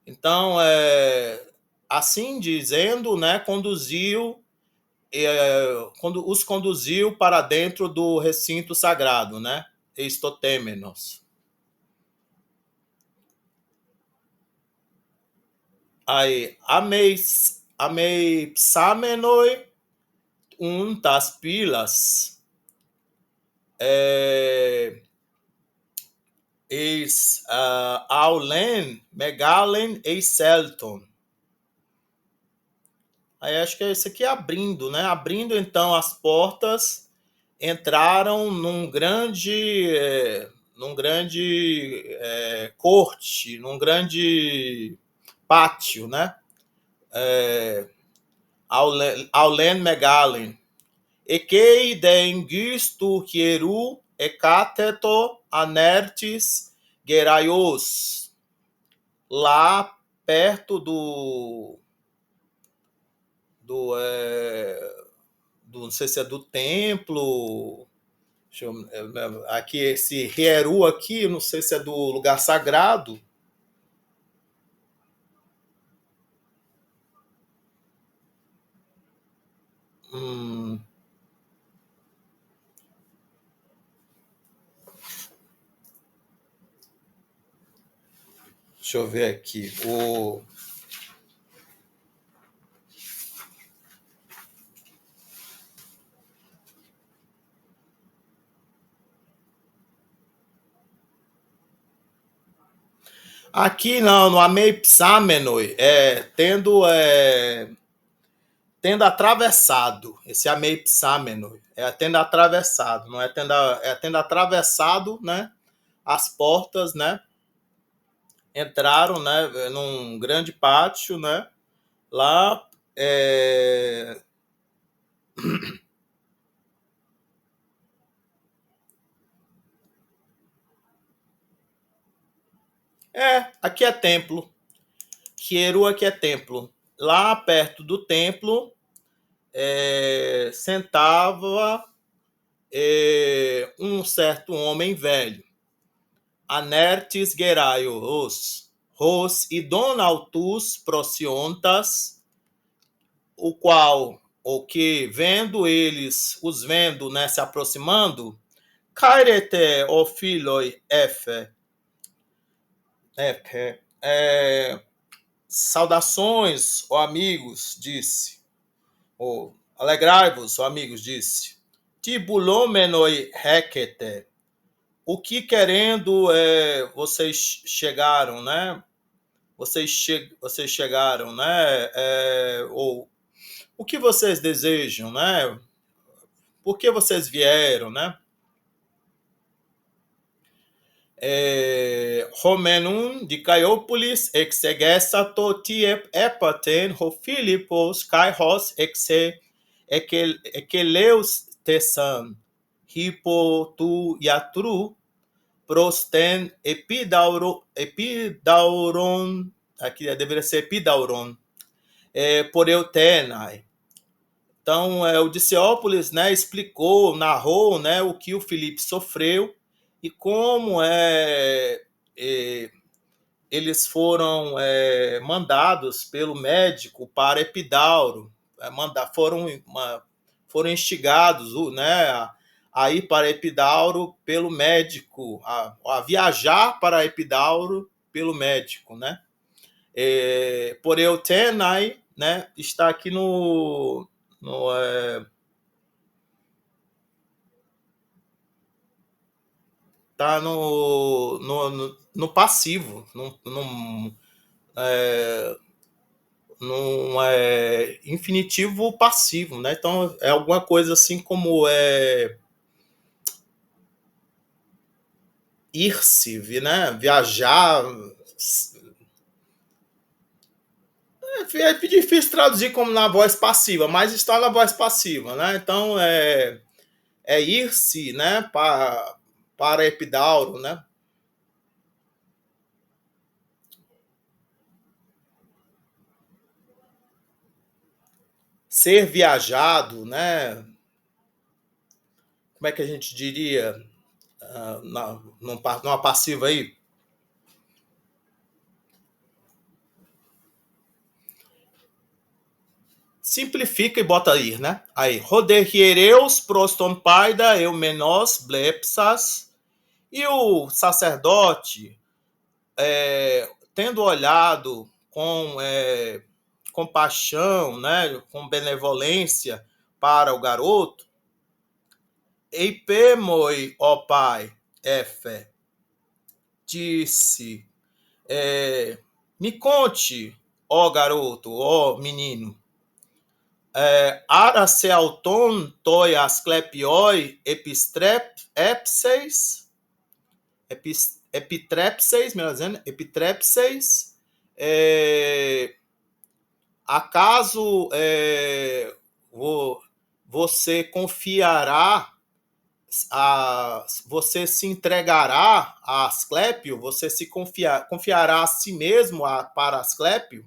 Então, assim dizendo, né, os conduziu para dentro do recinto sagrado, né? Estotêmenos. Aí, amei psamenoi tas pilas eis aulen megalen eis selton. Aí acho que é isso aqui abrindo, né? Abrindo então as portas, entraram num grande corte, num grande pátio, né? Aulen Megalen. Ekei den gustu hieru ekateto anertis geraios. Lá perto não sei se é do templo. Aqui, esse Hieru aqui, não sei se é do lugar sagrado. Deixa eu ver aqui. Aqui no Amei Psamenoi, tendo atravessado, esse Amei Psamenoi, tendo atravessado, não é tendo atravessado, né, as portas, né, entraram, né, num grande pátio, né, lá aqui é templo. Hieru aqui é templo. Lá perto do templo sentava um certo homem velho, Anertis Geraios, e Donaltus Prociontas, o que os vendo, né, se aproximando, Cairete o filhoi efe, saudações, ó amigos, disse. Alegrai-vos, ó amigos, disse. Tibulomenoi hekete. O que querendo vocês chegaram, né? Vocês chegaram, né? Ou o que vocês desejam, né? Por que vocês vieram, né? Homenum de Caiópolis exegesato tie epaten ho Filipos kaihos ekeleus tesan hipo tu iatru prosten epidauron, aqui deveria ser epidauron, por eutenai. Então, o Diceópolis, né, explicou, narrou, né, o que o Filipe sofreu e como eles foram mandados pelo médico para Epidauro, foram instigados, né, a ir para Epidauro pelo médico, a viajar para Epidauro pelo médico, né? Por Eutenai, né, está aqui tá no passivo, num infinitivo passivo, né? Então é alguma coisa assim como ir-se, né? Viajar. É difícil traduzir como na voz passiva, mas está na voz passiva, né? Então ir-se, né? Para Epidauro, né? Ser viajado, né? Como é que a gente diria numa passiva aí? Simplifica e bota ir, né? Aí, roderiereus proston paida eumenos blepsas. E o sacerdote, tendo olhado com compaixão, né, com benevolência para o garoto, eipemoi, ó pai, Efe, disse, me conte, ó garoto, ó menino, Ara seauton toi asclepioi epistrepseis, epitrepseis, melhor dizendo, epitrepseis, acaso você confiará, você se entregará a Asclépio, você se confiará a si mesmo para Asclépio?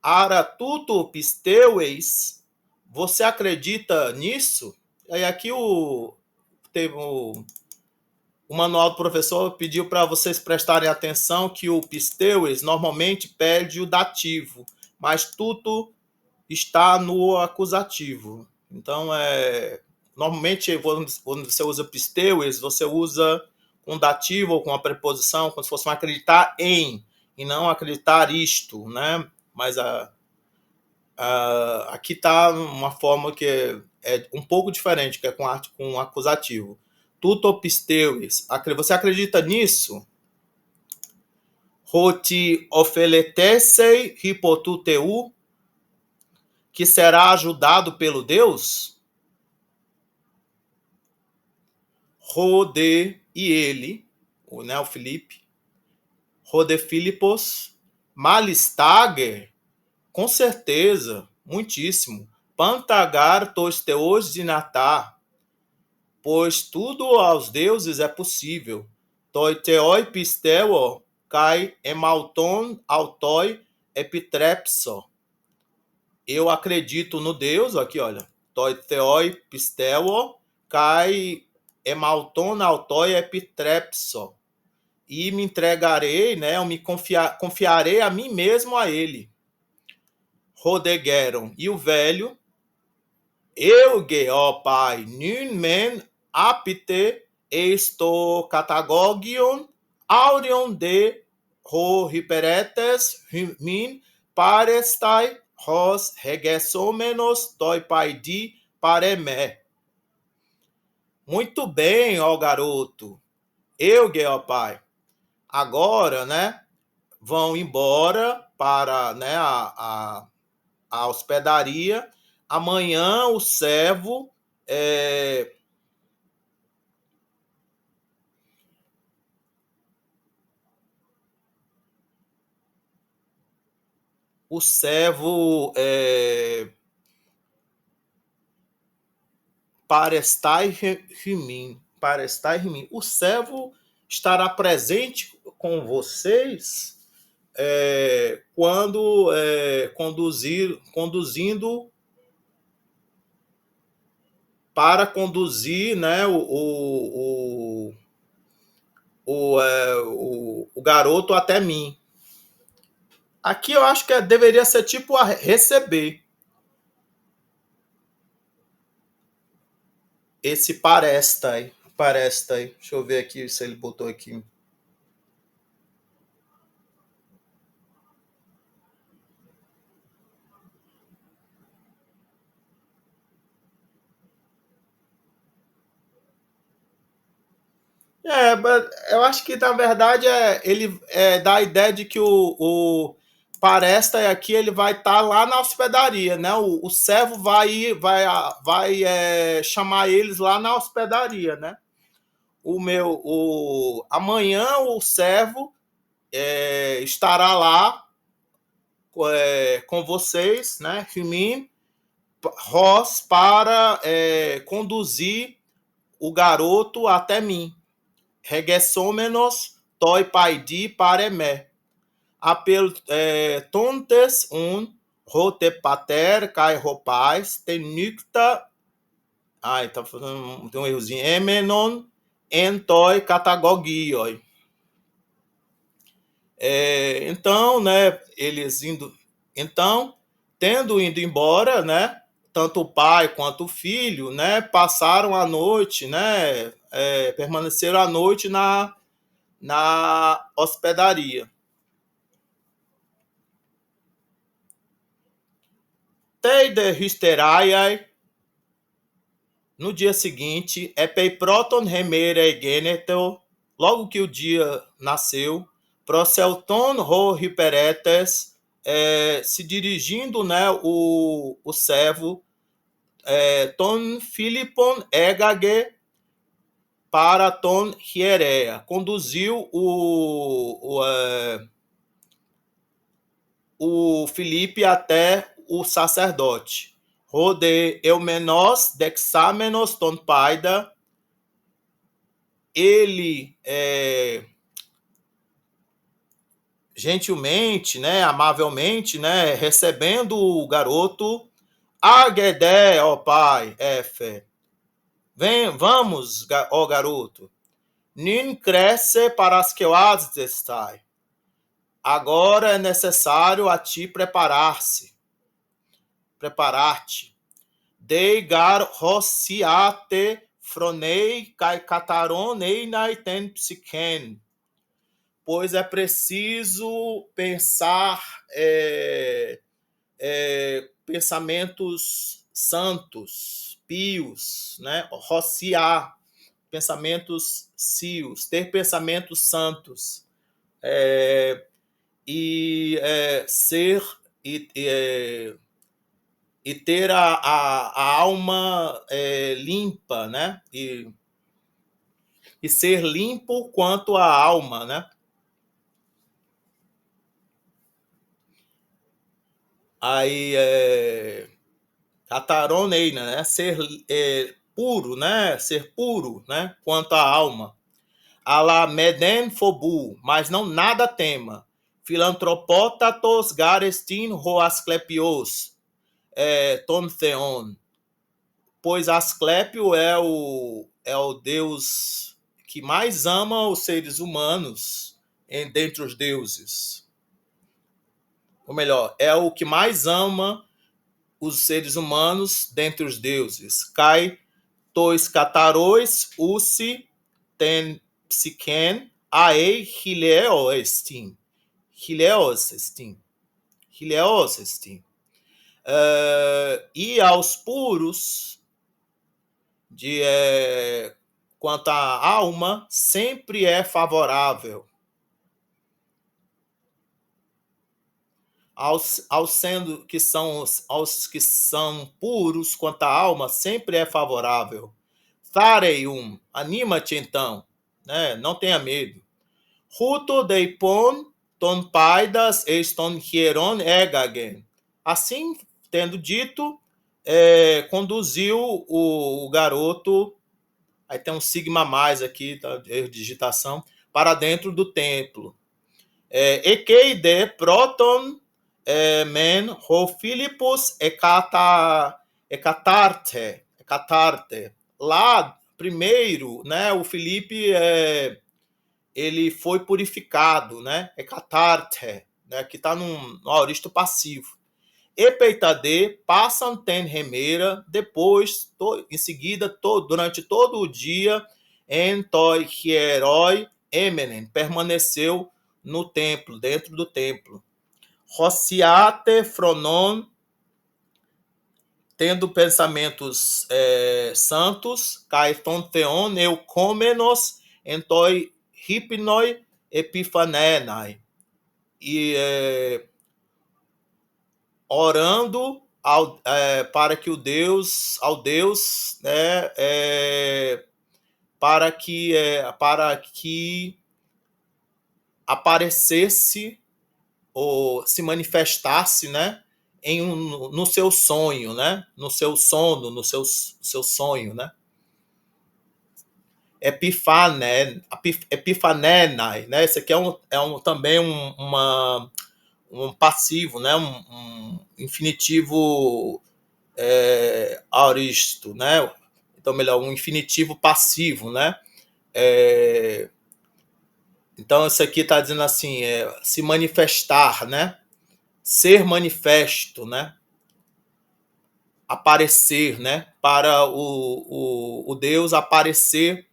Ara tuto pisteueis, você acredita nisso? E aqui teve o manual do professor pediu para vocês prestarem atenção que o pisteueis normalmente pede o dativo, mas tuto está no acusativo. Então, normalmente, quando você usa pisteueis, você usa com dativo ou com a preposição, como se fosse um acreditar em, e não acreditar isto, né? Mas aqui está uma forma que é um pouco diferente, que é com acusativo. Tuto pisteueis. Você acredita nisso? Roti ofeletesei hipotuteu, que será ajudado pelo Deus? Rode e ele, o Filipe, Rode Filipos, Malistager, com certeza, muitíssimo, Pantagar tosteos de natar, pois tudo aos deuses é possível. Toi teoi pisteo, kai emalton autoi epitrepso. Eu acredito no Deus, aqui olha, toi teoi pisteo, kai emalton autoi epitrepso. E me entregarei, né, eu me confiarei a mim mesmo a ele. Rodegeron, e o velho, euge, ó pai, nun men apte esto catagogion, aurion de ho hiperetes min parestai hos regessomenos toi pai di paremé. Muito bem, ó garoto, euge, ó pai. Agora, né, vão embora para, né, a hospedaria. Amanhã o servo parestai rimim. O servo estará presente com vocês quando conduzindo para conduzir, né, o garoto até mim. Aqui eu acho que deveria ser tipo a receber. Esse parestai. Deixa eu ver aqui se ele botou aqui. Eu acho que, na verdade, ele dá a ideia de que o Paresta aqui ele vai estar lá na hospedaria, né? O servo vai chamar eles lá na hospedaria, né? Amanhã o servo estará lá com vocês, né? Rimim, Ross, para conduzir o garoto até mim. Regessomenos toi paidi paremé. Apel tontes rote pater kai ropais tenicta. Tá fazendo tem um errozinho. Emenon entoi catagogioi. Então, né, tendo ido embora, né, tanto o pai quanto o filho, né, passaram a noite, né, permaneceram a noite na hospedaria. Teide hysteraiai, no dia seguinte, epeiproton remere geneto, logo que o dia nasceu, procelton ho hiperetes, se dirigindo, né, o servo ton Philippon egage para ton hierea. Conduziu o Filipe até o sacerdote. Rode eumenos dexamenos ton paida. Ele gentilmente, né, amavelmente, né, recebendo o garoto, agedé, ó pai, vamos, ó garoto, nin cresce para as que estai. Agora é necessário a ti preparar-te. Deigar rossiate fronei kai cataronei naiten psiken. Pois é preciso pensar pensamentos santos, pios, né? Rociar, pensamentos cios, ter pensamentos santos, ser e ter a alma limpa, né? E ser limpo quanto à alma, né? Aí cataroneina, né? Ser puro, né? Ser puro, né? Quanto à alma. Ala meden fobu, mas não nada tema. Filantropotatos garestin hoasclepios, ton theon. Pois Asclépio é o deus que mais ama os seres humanos dentre os deuses. Ou melhor, é o que mais ama os seres humanos dentre os deuses. Kai tois catarois usi ten psiken aei hileosestim. E aos puros quanto à alma sempre é favorável. Aos que são puros quanto à alma sempre é favorável. Thareium, anima-te então, né? Não tenha medo. Ruto deipon ton paidas eston hieron egagen. Assim, tendo dito, conduziu o garoto, aí tem um sigma a mais aqui, tá, erro de digitação, para dentro do templo. Ekeide proton men ho Philippus ecatarte. Lá, primeiro, né, o Filipe ele foi purificado, né? Ecatarte, né, que está no aoristo passivo. Epeitade, passam ten remeira, depois, em seguida, durante todo o dia, entoi hieroi emenen, permaneceu no templo, dentro do templo. Rociate fronon, tendo pensamentos santos, caeton theon eucomenos, entoi hipnoi epifanenai. E orando para que ao Deus, né, para que aparecesse ou se manifestasse, né, no seu sonho, né, no seu sono, no seu sonho, né. Epifanenai, né? Esse aqui também um passivo, né? Um infinitivo aoristo, né? Então, melhor, um infinitivo passivo, né? Então, isso aqui está dizendo assim, se manifestar, né? Ser manifesto, né? Aparecer, né? Para o Deus aparecer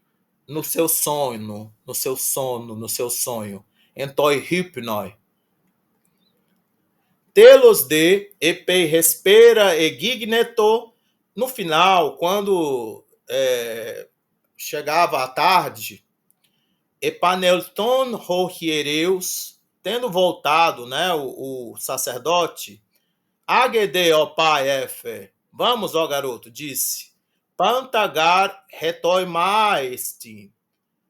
no seu sonho, no seu sono, no seu sonho. Entoi hypnoi. Telos de epei respera egigneto. No final, quando chegava a tarde, epanelton ho hiereus, tendo voltado, né, o sacerdote, Agede, ó pai, Efe, vamos, ó garoto, disse, Pantagar retoi maesti,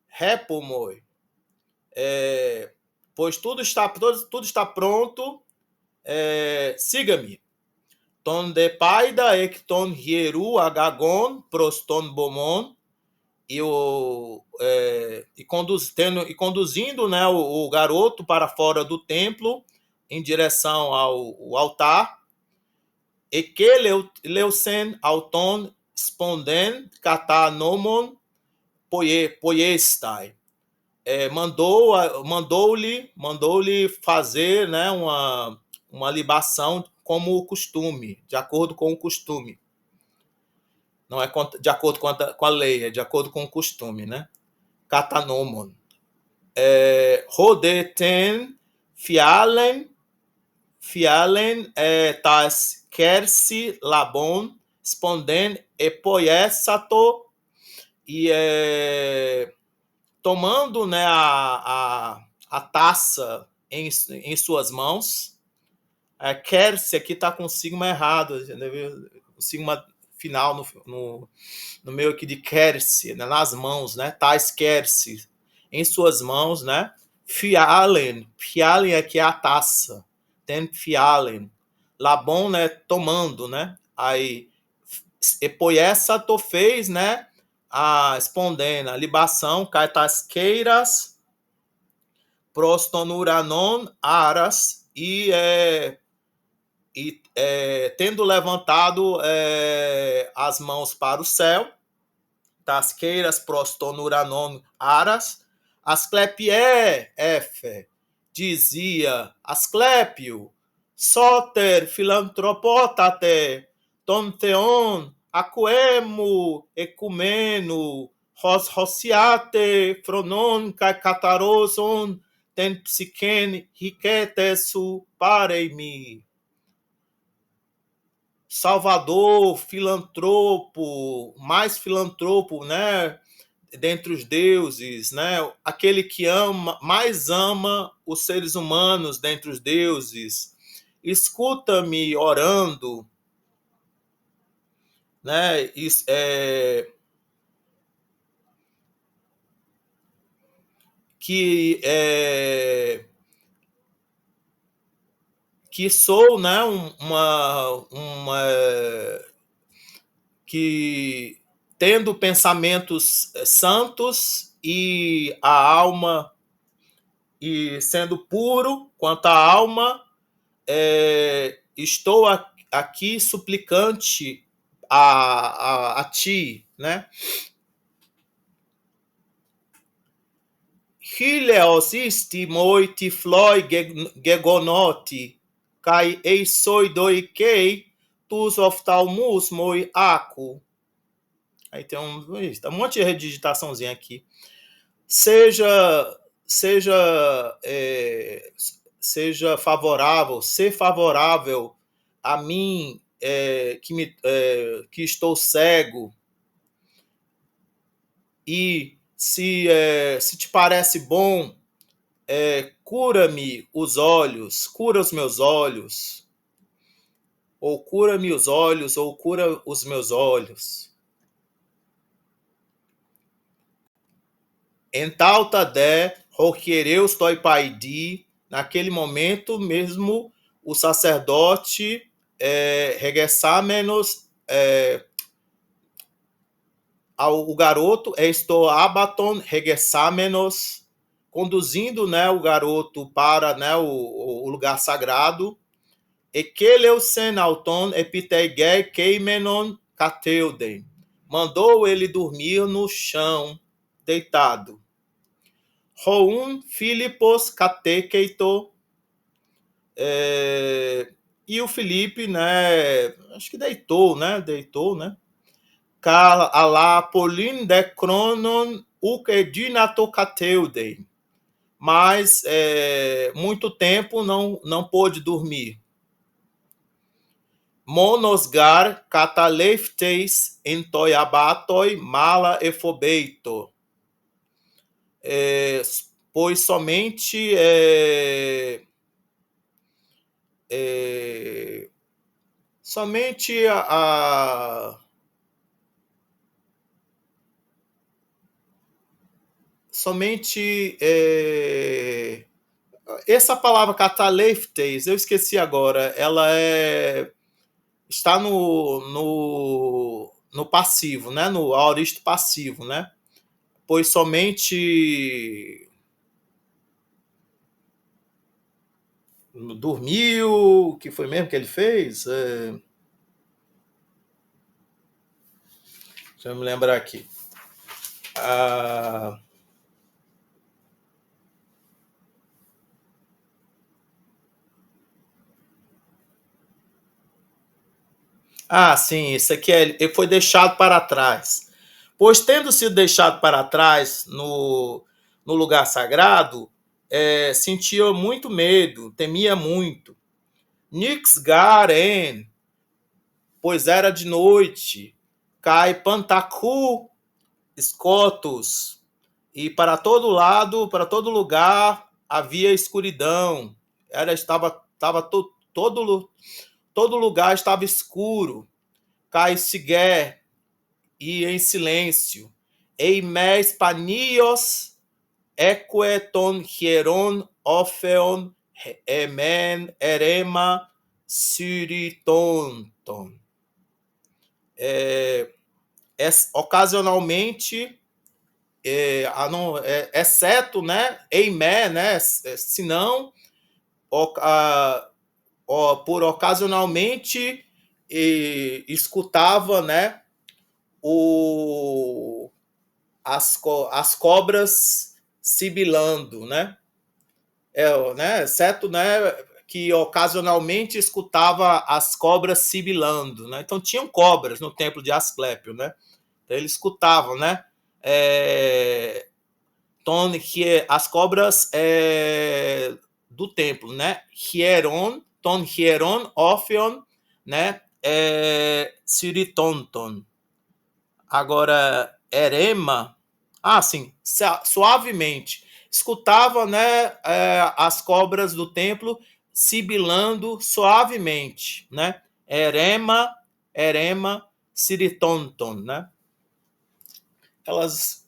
repumoi, pois tudo está pronto, siga-me. Ton de paida ekton hieru agagon proston bomon, conduzindo, né, o garoto para fora do templo, em direção ao altar, e que leusen auton sponden katanomon poiestai. Mandou-lhe fazer, né, uma libação como o costume, de acordo com o costume. Não é de acordo com a lei, é de acordo com o costume, né? Katanomon. Rodeten fialen tas kersi labon sponden epoiesato, e tomando, né, a taça em suas mãos. Kersi aqui está com sigma errado, o sigma final no meio aqui de kersi, né, nas mãos, né? Tais kersi, em suas mãos, né? Fialen aqui é a taça. Tem fialen. Labon, né? Tomando, né? Aí, epoiesato fez, né? A espondena, libação, kaitasqueiras, prostonuranon, aras, e tendo levantado as mãos para o céu, tasqueiras, prostonuranon, aras, asclepie, dizia, asclepio, soter, filantropotate, tonteon, aquemo, ecumeno, rosiate, fronon, cataroson, ten psiken, riquetesu, parei-me. Salvador, filantropo, mais filantropo, né, dentre os deuses, né, aquele que mais ama os seres humanos dentre os deuses, escuta-me orando, né, que sou, né, que tendo pensamentos santos e a alma, e sendo puro quanto à alma, estou aqui suplicante a ti, né? Hileos isti moi tifloi gegonoti, kai eisoi doikei, tus oftalmus moi aku. Aí tem um monte de redigitaçãozinha aqui. Seja favorável, ser favorável a mim, que estou cego, e se te parece bom, cura-me os olhos, cura os meus olhos, ou cura-me os olhos, ou cura os meus olhos. Entalta de roquereus toi paidi, naquele momento mesmo o sacerdote regressamenos o garoto estou abaton regressamenos, conduzindo, né, o garoto para, né, o lugar sagrado, e que leusen auton epiteigei keimenon cateuden, mandou ele dormir no chão, deitado. Roun Filipos catekeito, e o Felipe, né, acho que deitou, né, Ala polin de cronon ukedinatocateuden, mas muito tempo não pôde dormir. Monosgar catalefteis entoiabatoi mala efobeito, pois somente Somente somente essa palavra cataleptes, eu esqueci agora, ela está no passivo, né? No aoristo passivo, né? Pois somente dormiu, o que foi mesmo que ele fez? Deixa eu me lembrar aqui. Sim, isso aqui ele foi deixado para trás. Pois, tendo sido deixado para trás no lugar sagrado, sentia muito medo, temia muito. Nix Garen, pois era de noite, cai Pantaku, escotos, e para todo lado, para todo lugar, havia escuridão. Todo lugar estava escuro. Cai Siguer, e em silêncio. Eimes panios, equeton hieron, opheon, emen, erema, suritonton. Ocasionalmente, exceto, né, eimé, né, senão, por ocasionalmente, escutava, né, as cobras sibilando, né? Exceto, né, que ocasionalmente escutava as cobras sibilando, né? Então tinham cobras no templo de Asclépio, né? Então eles escutavam, né? As cobras do templo, né? Hieron, ton hieron, ophion, né? Siritonton. Agora, erema, sim, suavemente. Escutava, né, as cobras do templo sibilando suavemente, né? Erema, siritonton, né? Elas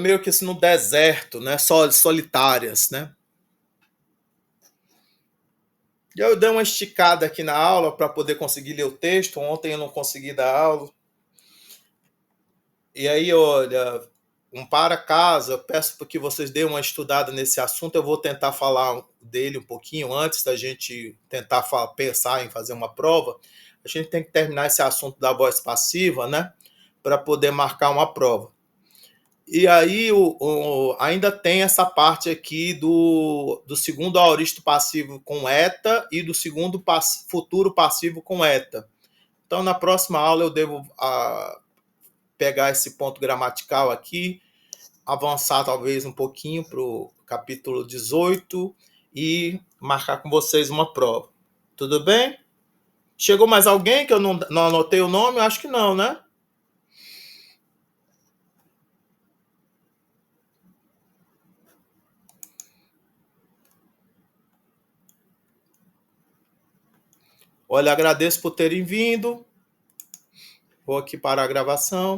meio que assim, no deserto, né? Solitárias, né? Eu dei uma esticada aqui na aula para poder conseguir ler o texto. Ontem eu não consegui dar aula. E aí, olha, para casa, eu peço que vocês deem uma estudada nesse assunto. Eu vou tentar falar dele um pouquinho antes da gente tentar pensar em fazer uma prova. A gente tem que terminar esse assunto da voz passiva, né? Para poder marcar uma prova. E aí ainda tem essa parte aqui do segundo aoristo passivo com eta e do segundo futuro passivo com eta. Então, na próxima aula, eu devo pegar esse ponto gramatical aqui, avançar talvez um pouquinho para o capítulo 18 e marcar com vocês uma prova. Tudo bem? Chegou mais alguém que eu não anotei o nome? Acho que não, né? Olha, agradeço por terem vindo. Vou aqui parar a gravação.